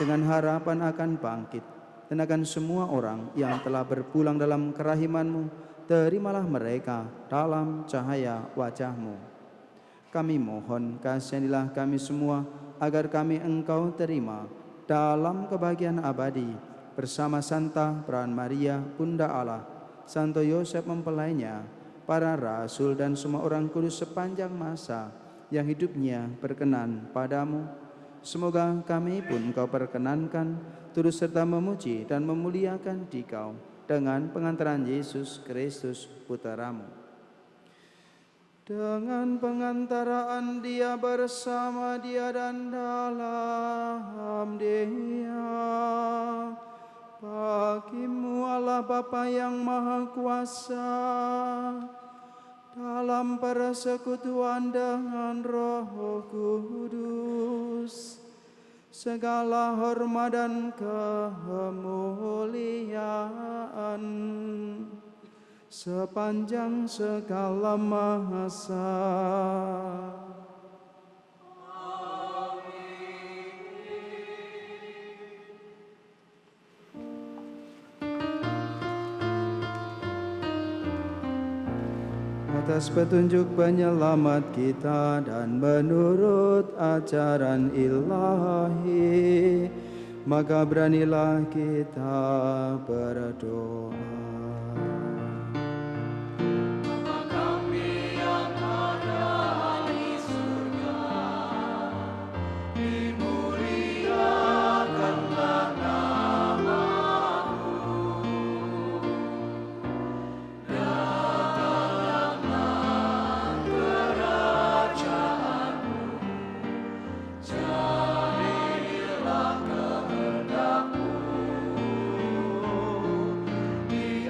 dengan harapan akan bangkit, dan akan semua orang yang telah berpulang dalam kerahiman-Mu. Terimalah mereka dalam cahaya wajah-Mu. Kami mohon kasihanilah kami semua, agar kami Engkau terima dalam kebahagiaan abadi bersama Santa Perawan Maria, Bunda Allah, Santo Yosef mempelainya, para rasul dan semua orang kudus sepanjang masa yang hidupnya berkenan padamu. Semoga kami pun Engkau perkenankan turut serta memuji dan memuliakan Dikau dengan pengantaran Yesus Kristus Putra-Mu. Dengan pengantaraan Dia, bersama Dia dan dalam Dia, bagi-Mu Allah Bapa yang Maha Kuasa, dalam persekutuan dengan Roh Kudus, segala hormat dan kemuliaan sepanjang segala masa. Atas petunjuk penyelamat kita dan menurut ajaran ilahi, maka beranilah kita berdoa. Bapa kami yang ada di surga, dimuliakanlah nama-Mu. Datanglah kerajaan-Mu, jadilah kehendak-Mu di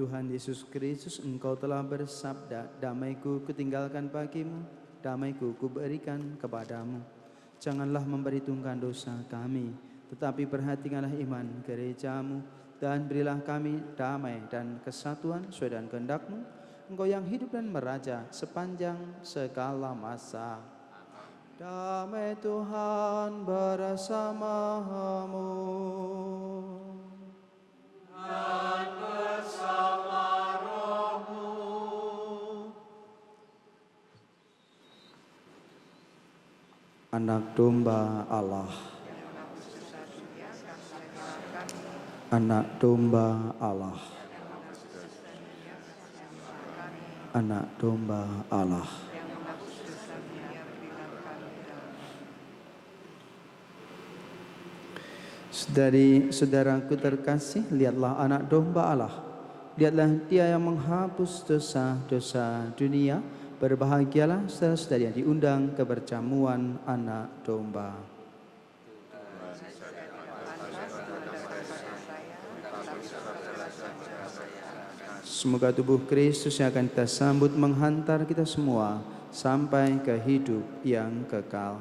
Tuhan Yesus Kristus, Engkau telah bersabda, damai-Ku kutinggalkan bagimu, damai-Ku kuberikan kepadamu. Janganlah memperhitungkan dosa kami, tetapi perhatikanlah iman gereja-Mu, dan berilah kami damai dan kesatuan sesuai dengan kehendak-Mu, Engkau yang hidup dan meraja sepanjang segala masa. Damai Tuhan bersamamu. Dan bersama rohmu. Anak domba Allah. Anak domba Allah. Anak domba Allah. Saudari-saudaraku terkasih, lihatlah anak domba Allah. Lihatlah dia yang menghapus dosa-dosa dunia. Berbahagialah saudara-saudari yang diundang ke perjamuan anak domba. Semoga tubuh Kristus yang akan kita sambut menghantar kita semua sampai ke hidup yang kekal.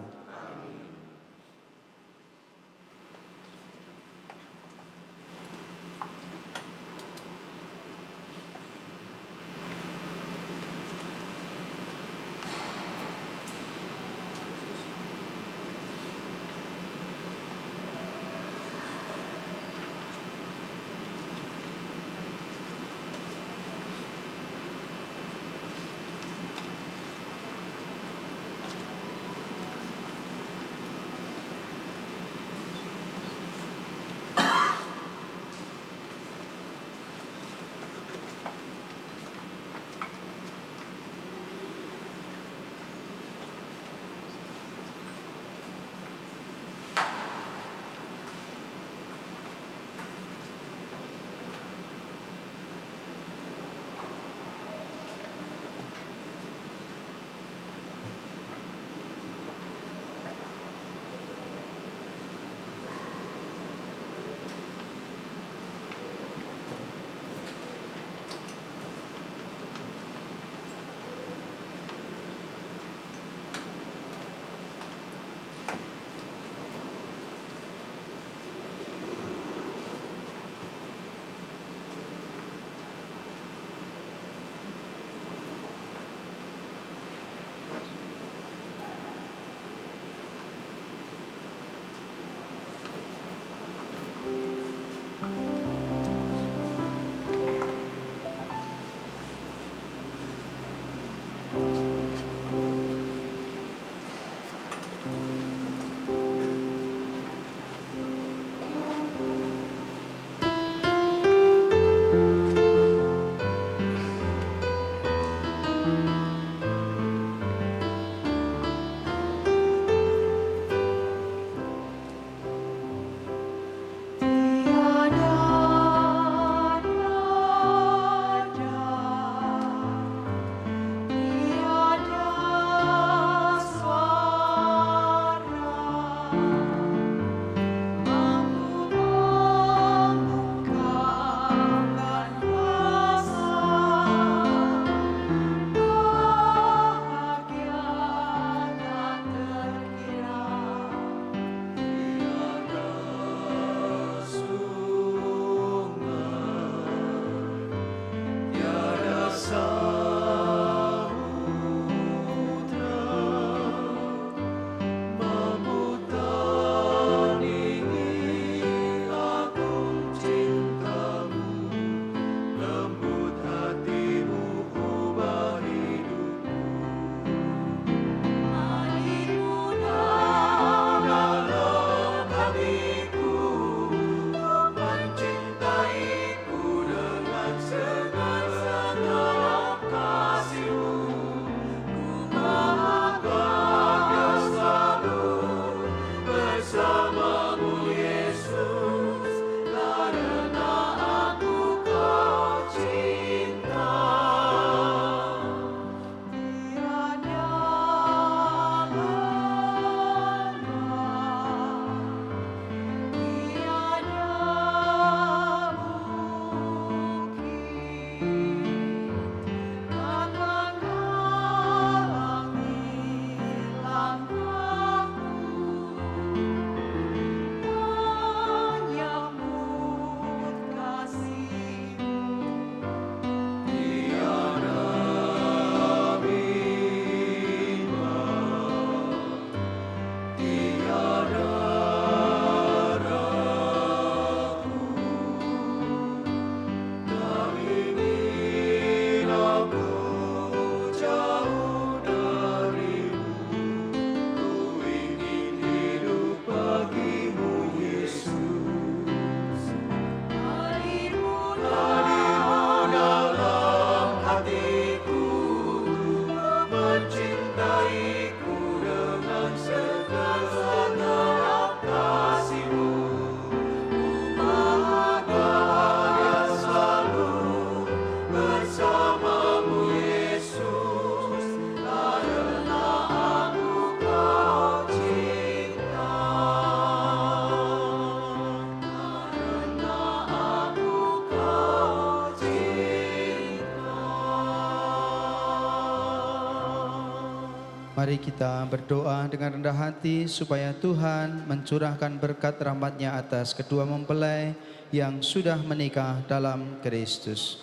Mari kita berdoa dengan rendah hati supaya Tuhan mencurahkan berkat rahmat-Nya atas kedua mempelai yang sudah menikah dalam Kristus.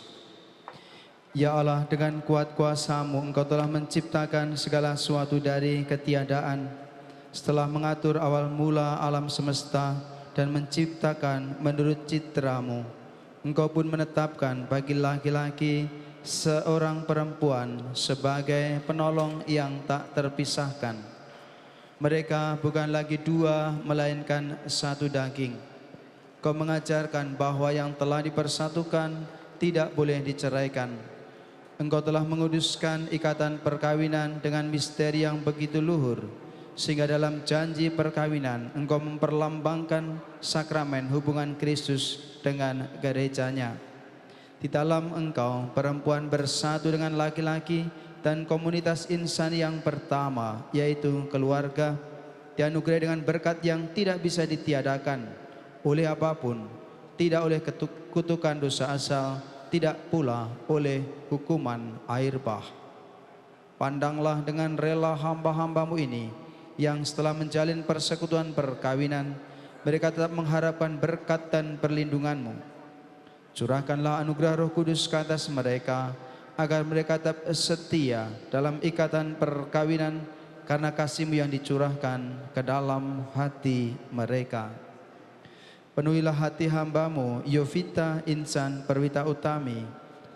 Ya Allah, dengan kuat kuasa-Mu Engkau telah menciptakan segala sesuatu dari ketiadaan. Setelah mengatur awal mula alam semesta dan menciptakan menurut citra-Mu, Engkau pun menetapkan bagi laki-laki seorang perempuan sebagai penolong yang tak terpisahkan. Mereka bukan lagi dua, melainkan satu daging. Kau mengajarkan bahwa yang telah dipersatukan tidak boleh diceraikan. Engkau telah menguduskan ikatan perkawinan dengan misteri yang begitu luhur, sehingga dalam janji perkawinan Engkau memperlambangkan sakramen hubungan Kristus dengan gerejanya. Di dalam Engkau, perempuan bersatu dengan laki-laki dan komunitas insan yang pertama, yaitu keluarga, dianugerahi dengan berkat yang tidak bisa ditiadakan oleh apapun, tidak oleh kutukan dosa asal, tidak pula oleh hukuman air bah. Pandanglah dengan rela hamba-hamba-Mu ini, yang setelah menjalin persekutuan perkawinan, mereka tetap mengharapkan berkat dan perlindungan-Mu. Curahkanlah anugerah Roh Kudus ke atas mereka, agar mereka tetap setia dalam ikatan perkawinan karena kasih-Mu yang dicurahkan ke dalam hati mereka. Penuhilah hati hamba-Mu, Yovita Insan Perwita Utami,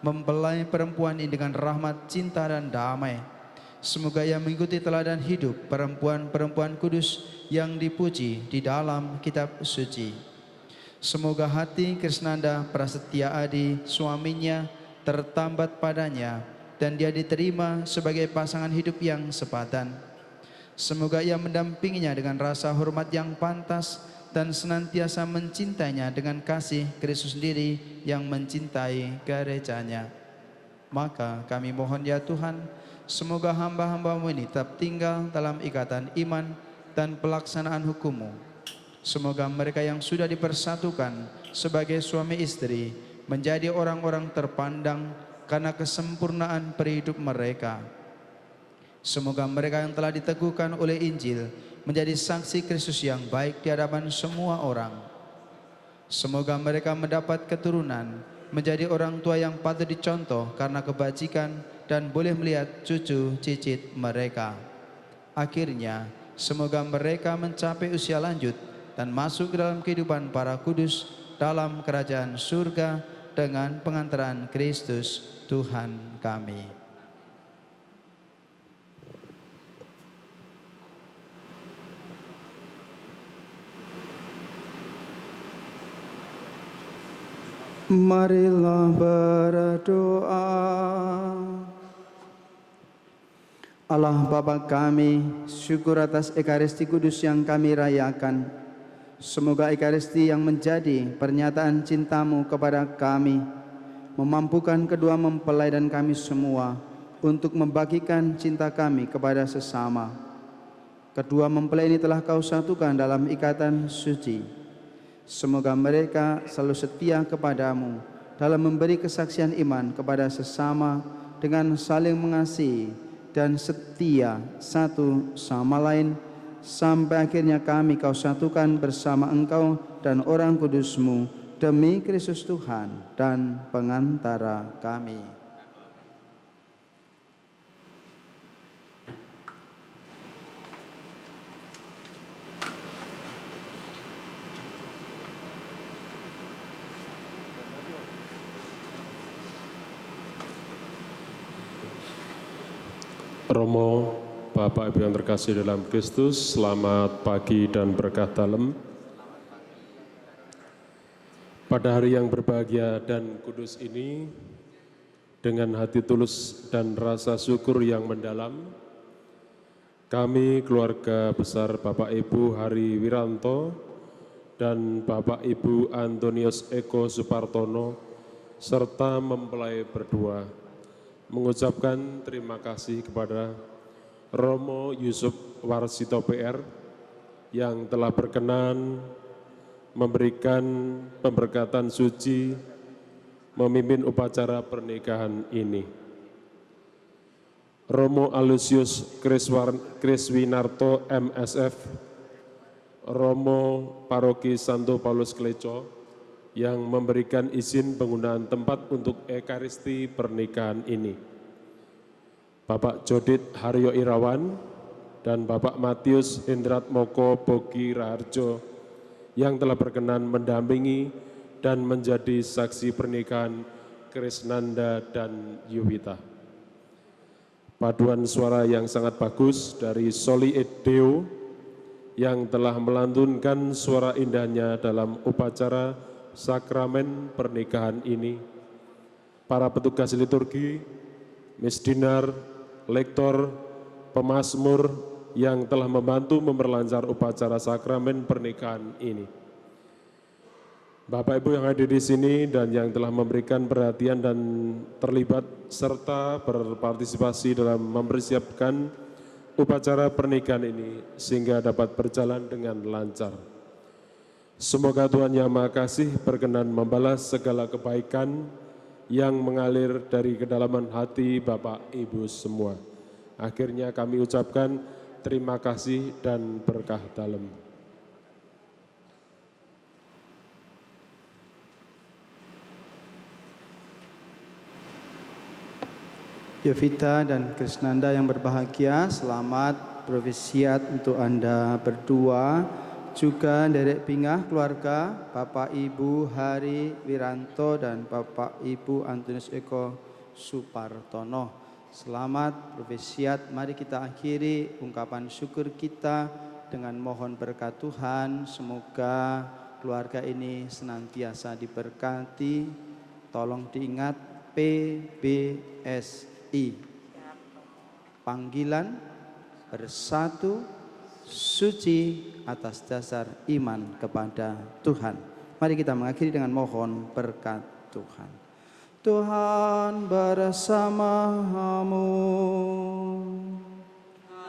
mempelai perempuan ini dengan rahmat, cinta, dan damai. Semoga ia mengikuti teladan hidup perempuan-perempuan kudus yang dipuji di dalam kitab suci. Semoga hati Krisnanda Prasetya Adi, suaminya, tertambat padanya dan dia diterima sebagai pasangan hidup yang sepadan. Semoga ia mendampinginya dengan rasa hormat yang pantas dan senantiasa mencintainya dengan kasih Kristus sendiri yang mencintai gerejanya. Maka kami mohon ya Tuhan, semoga hamba-hamba-Mu ini tetap tinggal dalam ikatan iman dan pelaksanaan hukum-Mu. Semoga mereka yang sudah dipersatukan sebagai suami istri menjadi orang-orang terpandang karena kesempurnaan perihidup mereka. Semoga mereka yang telah diteguhkan oleh Injil menjadi saksi Kristus yang baik di hadapan semua orang. Semoga mereka mendapat keturunan, menjadi orang tua yang patut dicontoh karena kebajikan dan boleh melihat cucu cicit mereka. Akhirnya, semoga mereka mencapai usia lanjut dan masuk ke dalam kehidupan para kudus dalam kerajaan surga dengan pengantaran Kristus Tuhan kami. Marilah berdoa. Allah Bapa kami, syukur atas Ekaristi Kudus yang kami rayakan. Semoga Ekaristi yang menjadi pernyataan cinta-Mu kepada kami memampukan kedua mempelai dan kami semua untuk membagikan cinta kami kepada sesama. Kedua mempelai ini telah Kau satukan dalam ikatan suci. Semoga mereka selalu setia kepada-Mu dalam memberi kesaksian iman kepada sesama dengan saling mengasihi dan setia satu sama lain, sampai akhirnya kami Kau satukan bersama Engkau dan orang kudus-Mu demi Kristus Tuhan dan pengantara kami. Romo, Bapak Ibu yang terkasih dalam Kristus, selamat pagi dan berkah dalam. Pada hari yang berbahagia dan kudus ini, dengan hati tulus dan rasa syukur yang mendalam, kami keluarga besar Bapak Ibu Hari Wiranto dan Bapak Ibu Antonius Eko Supartono serta mempelai berdua mengucapkan terima kasih kepada Romo Yusuf Warsito PR yang telah berkenan memberikan pemberkatan suci memimpin upacara pernikahan ini. Romo Alusius Kriswinarto MSF, Romo Paroki Santo Paulus Kleco yang memberikan izin penggunaan tempat untuk Ekaristi pernikahan ini. Bapak Jodit Haryo Irawan dan Bapak Matius Hendrat Moko Bogi Raharjo yang telah berkenan mendampingi dan menjadi saksi pernikahan Krisnanda dan Yuwita. Paduan suara yang sangat bagus dari Soli et Deo yang telah melantunkan suara indahnya dalam upacara sakramen pernikahan ini. Para petugas liturgi, misdinar, lektor, pemazmur yang telah membantu memperlancar upacara sakramen pernikahan ini. Bapak Ibu yang hadir di sini dan yang telah memberikan perhatian dan terlibat serta berpartisipasi dalam mempersiapkan upacara pernikahan ini sehingga dapat berjalan dengan lancar. Semoga Tuhan Yang Maha Kasih berkenan membalas segala kebaikan yang mengalir dari kedalaman hati Bapak Ibu semua. Akhirnya kami ucapkan terima kasih dan berkah dalam. Yovita dan Krisnanda yang berbahagia, selamat provisiat untuk Anda berdua. Juga derek pingah keluarga, Bapak Ibu Hari Wiranto dan Bapak Ibu Antonius Eko Supartono. Selamat provisiat, mari kita akhiri ungkapan syukur kita dengan mohon berkat Tuhan. Semoga keluarga ini senantiasa diberkati. Tolong diingat PBS panggilan bersatu suci atas dasar iman kepada Tuhan. Mari kita mengakhiri dengan mohon berkat Tuhan. Tuhan bersamamu.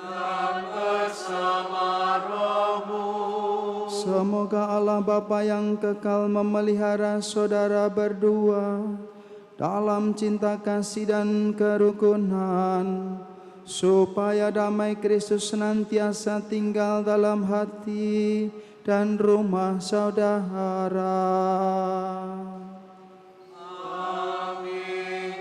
Dan bersama rohmu. Semoga Allah Bapa yang kekal memelihara saudara berdua dalam cinta kasih dan kerukunan, supaya damai Kristus senantiasa tinggal dalam hati dan rumah saudara. Amin.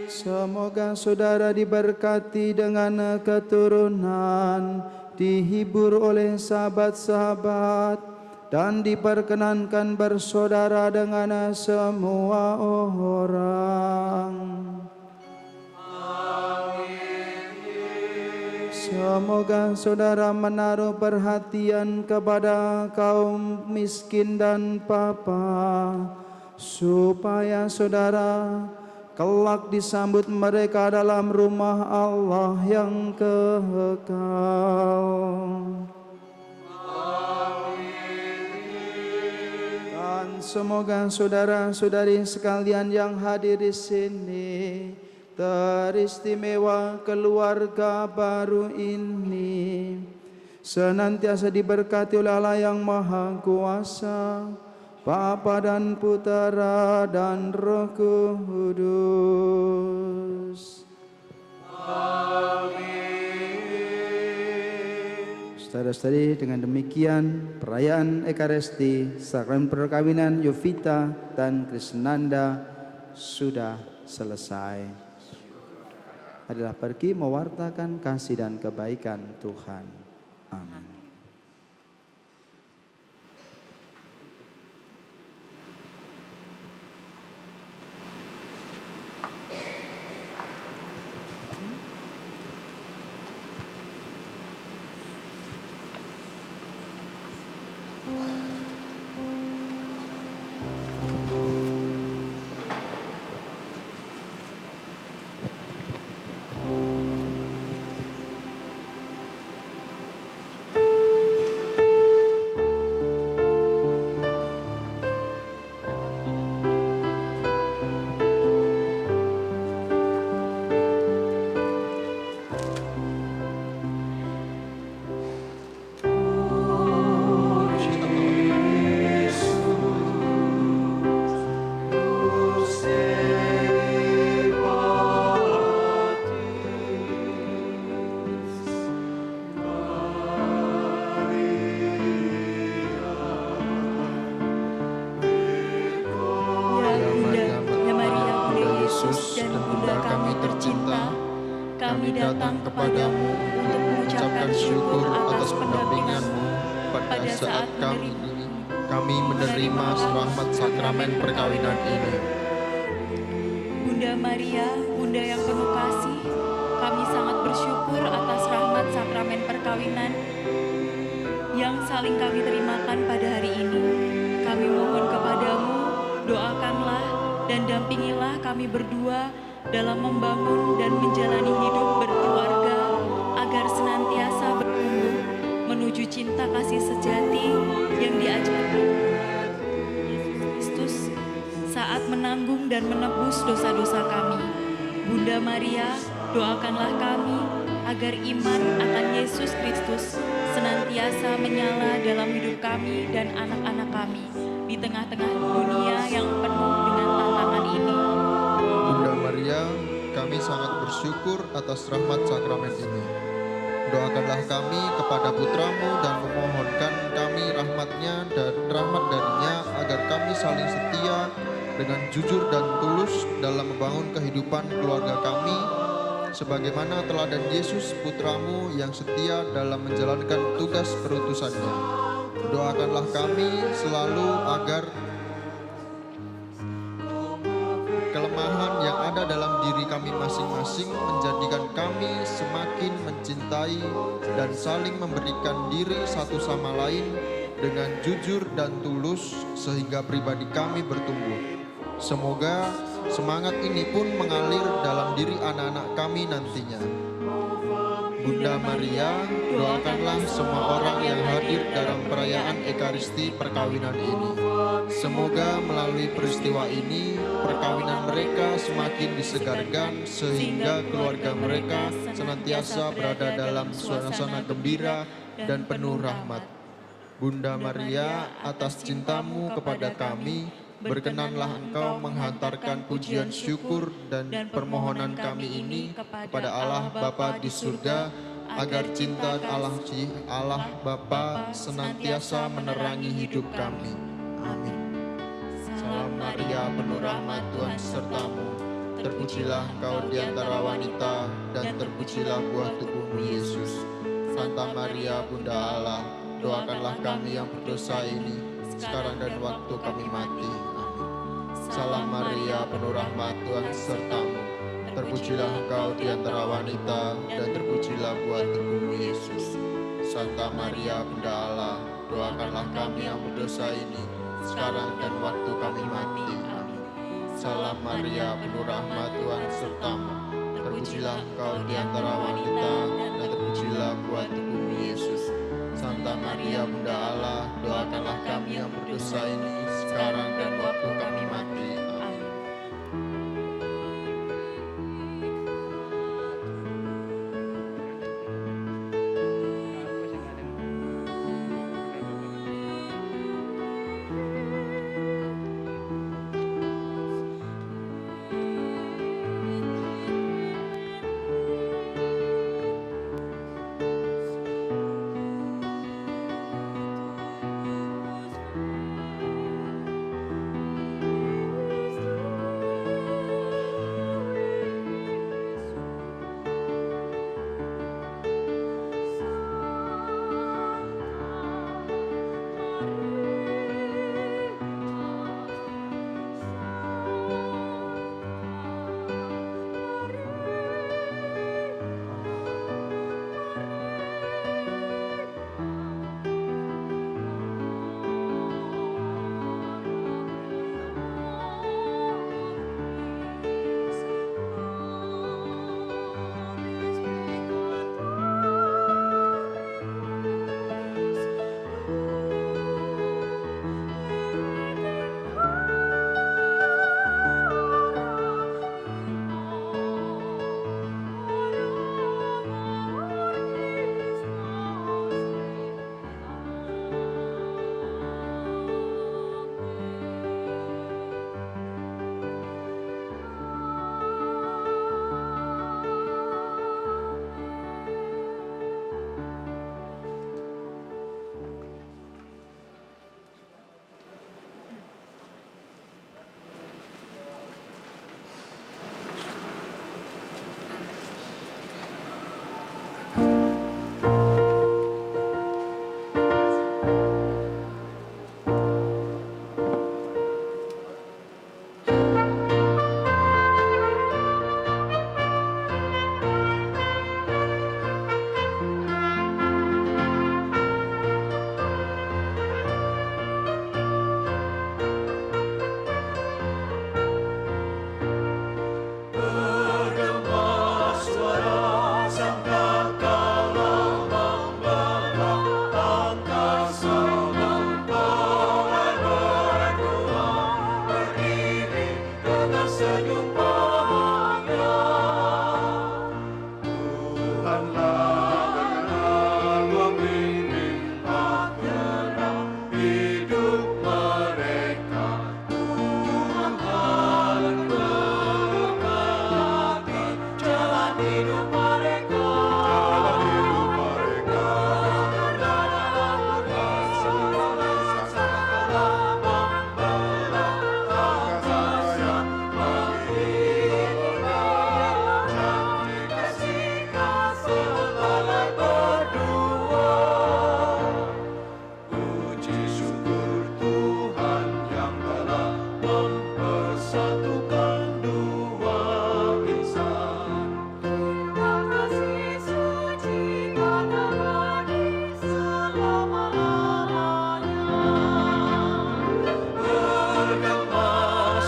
Semoga saudara diberkati dengan keturunan, dihibur oleh sahabat-sahabat, dan diperkenankan bersaudara dengan semua orang. Amin. Semoga saudara menaruh perhatian kepada kaum miskin dan papa, supaya saudara kelak disambut mereka dalam rumah Allah yang kekal. Semoga saudara-saudari sekalian yang hadir di sini, teristimewa keluarga baru ini, senantiasa diberkati oleh Allah yang Maha Kuasa, Bapa dan Putera dan Roh Kudus. Amin. Saudara-saudari, dengan demikian perayaan Ekaristi sakramen perkawinan Yovita dan Krisnanda sudah selesai. Adalah pergi mewartakan kasih dan kebaikan Tuhan. Amin. kami datang kepadamu untuk mengucapkan syukur atas pendampingan-Mu pada saat kami menerima rahmat sakramen perkawinan ini. Bunda Maria, Bunda yang penuh kasih, kami sangat bersyukur atas rahmat sakramen perkawinan yang saling kami terimakan pada hari ini. Kami mohon kepadamu, doakanlah dan dampingilah kami berdua dalam membangun dan menjalani hidup berkeluarga agar senantiasa bertumbuh menuju cinta kasih sejati yang diajarkan Yesus Kristus saat menanggung dan menebus dosa-dosa kami. Bunda Maria, doakanlah kami agar iman akan Yesus Kristus senantiasa menyala dalam hidup kami dan anak-anak kami di tengah-tengah dunia yang penuh dengan tantangan ini. Bunda Maria, kami sangat bersyukur atas rahmat sakramen ini. Doakanlah kami kepada putramu dan memohonkan kami rahmatnya dan rahmat darinya agar kami saling setia dengan jujur dan tulus dalam membangun kehidupan keluarga kami sebagaimana teladan Yesus putramu yang setia dalam menjalankan tugas perutusannya. Doakanlah kami selalu agar kelemahan yang ada dalam diri kami masing-masing menjadikan kami semakin mencintai dan saling memberikan diri satu sama lain dengan jujur dan tulus sehingga pribadi kami bertumbuh. Semoga semangat ini pun mengalir dalam diri anak-anak kami nantinya. Bunda Maria, doakanlah semua orang yang hadir dalam perayaan Ekaristi perkawinan ini. Semoga melalui peristiwa ini, perkawinan mereka semakin disegarkan sehingga keluarga mereka senantiasa berada dalam suasana gembira dan penuh rahmat. Bunda Maria, atas cintamu kepada kami, berkenanlah Engkau menghantarkan pujian syukur dan permohonan kami ini kepada Allah Bapa di surga, agar cinta Allah Bapa senantiasa menerangi hidup kami. Amin. Salam Maria, penuh rahmat, Tuhan sertamu. Terpujilah Engkau di antara wanita, dan terpujilah buah tubuhmu Yesus. Santa Maria, Bunda Allah, doakanlah kami yang berdosa ini, sekarang dan waktu kami mati. Salam Maria, penuh rahmat, Tuhan sertamu. Terpujilah Engkau di antara wanita, dan terpujilah buah tubuhmu Yesus. Santa Maria, Bunda Allah, doakanlah kami yang berdosa ini, sekarang dan waktu kami mati. Amin. Salam Maria, penuh rahmat, Tuhan sertamu. Terpujilah Engkau di antara wanita, dan terpujilah buah tubuhmu Yesus. Santa Maria, Bunda Allah, doakanlah kami yang berdosa ini, sekarang dan waktu kami mati. Amin.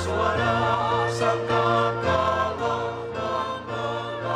Suara sangkakala membelah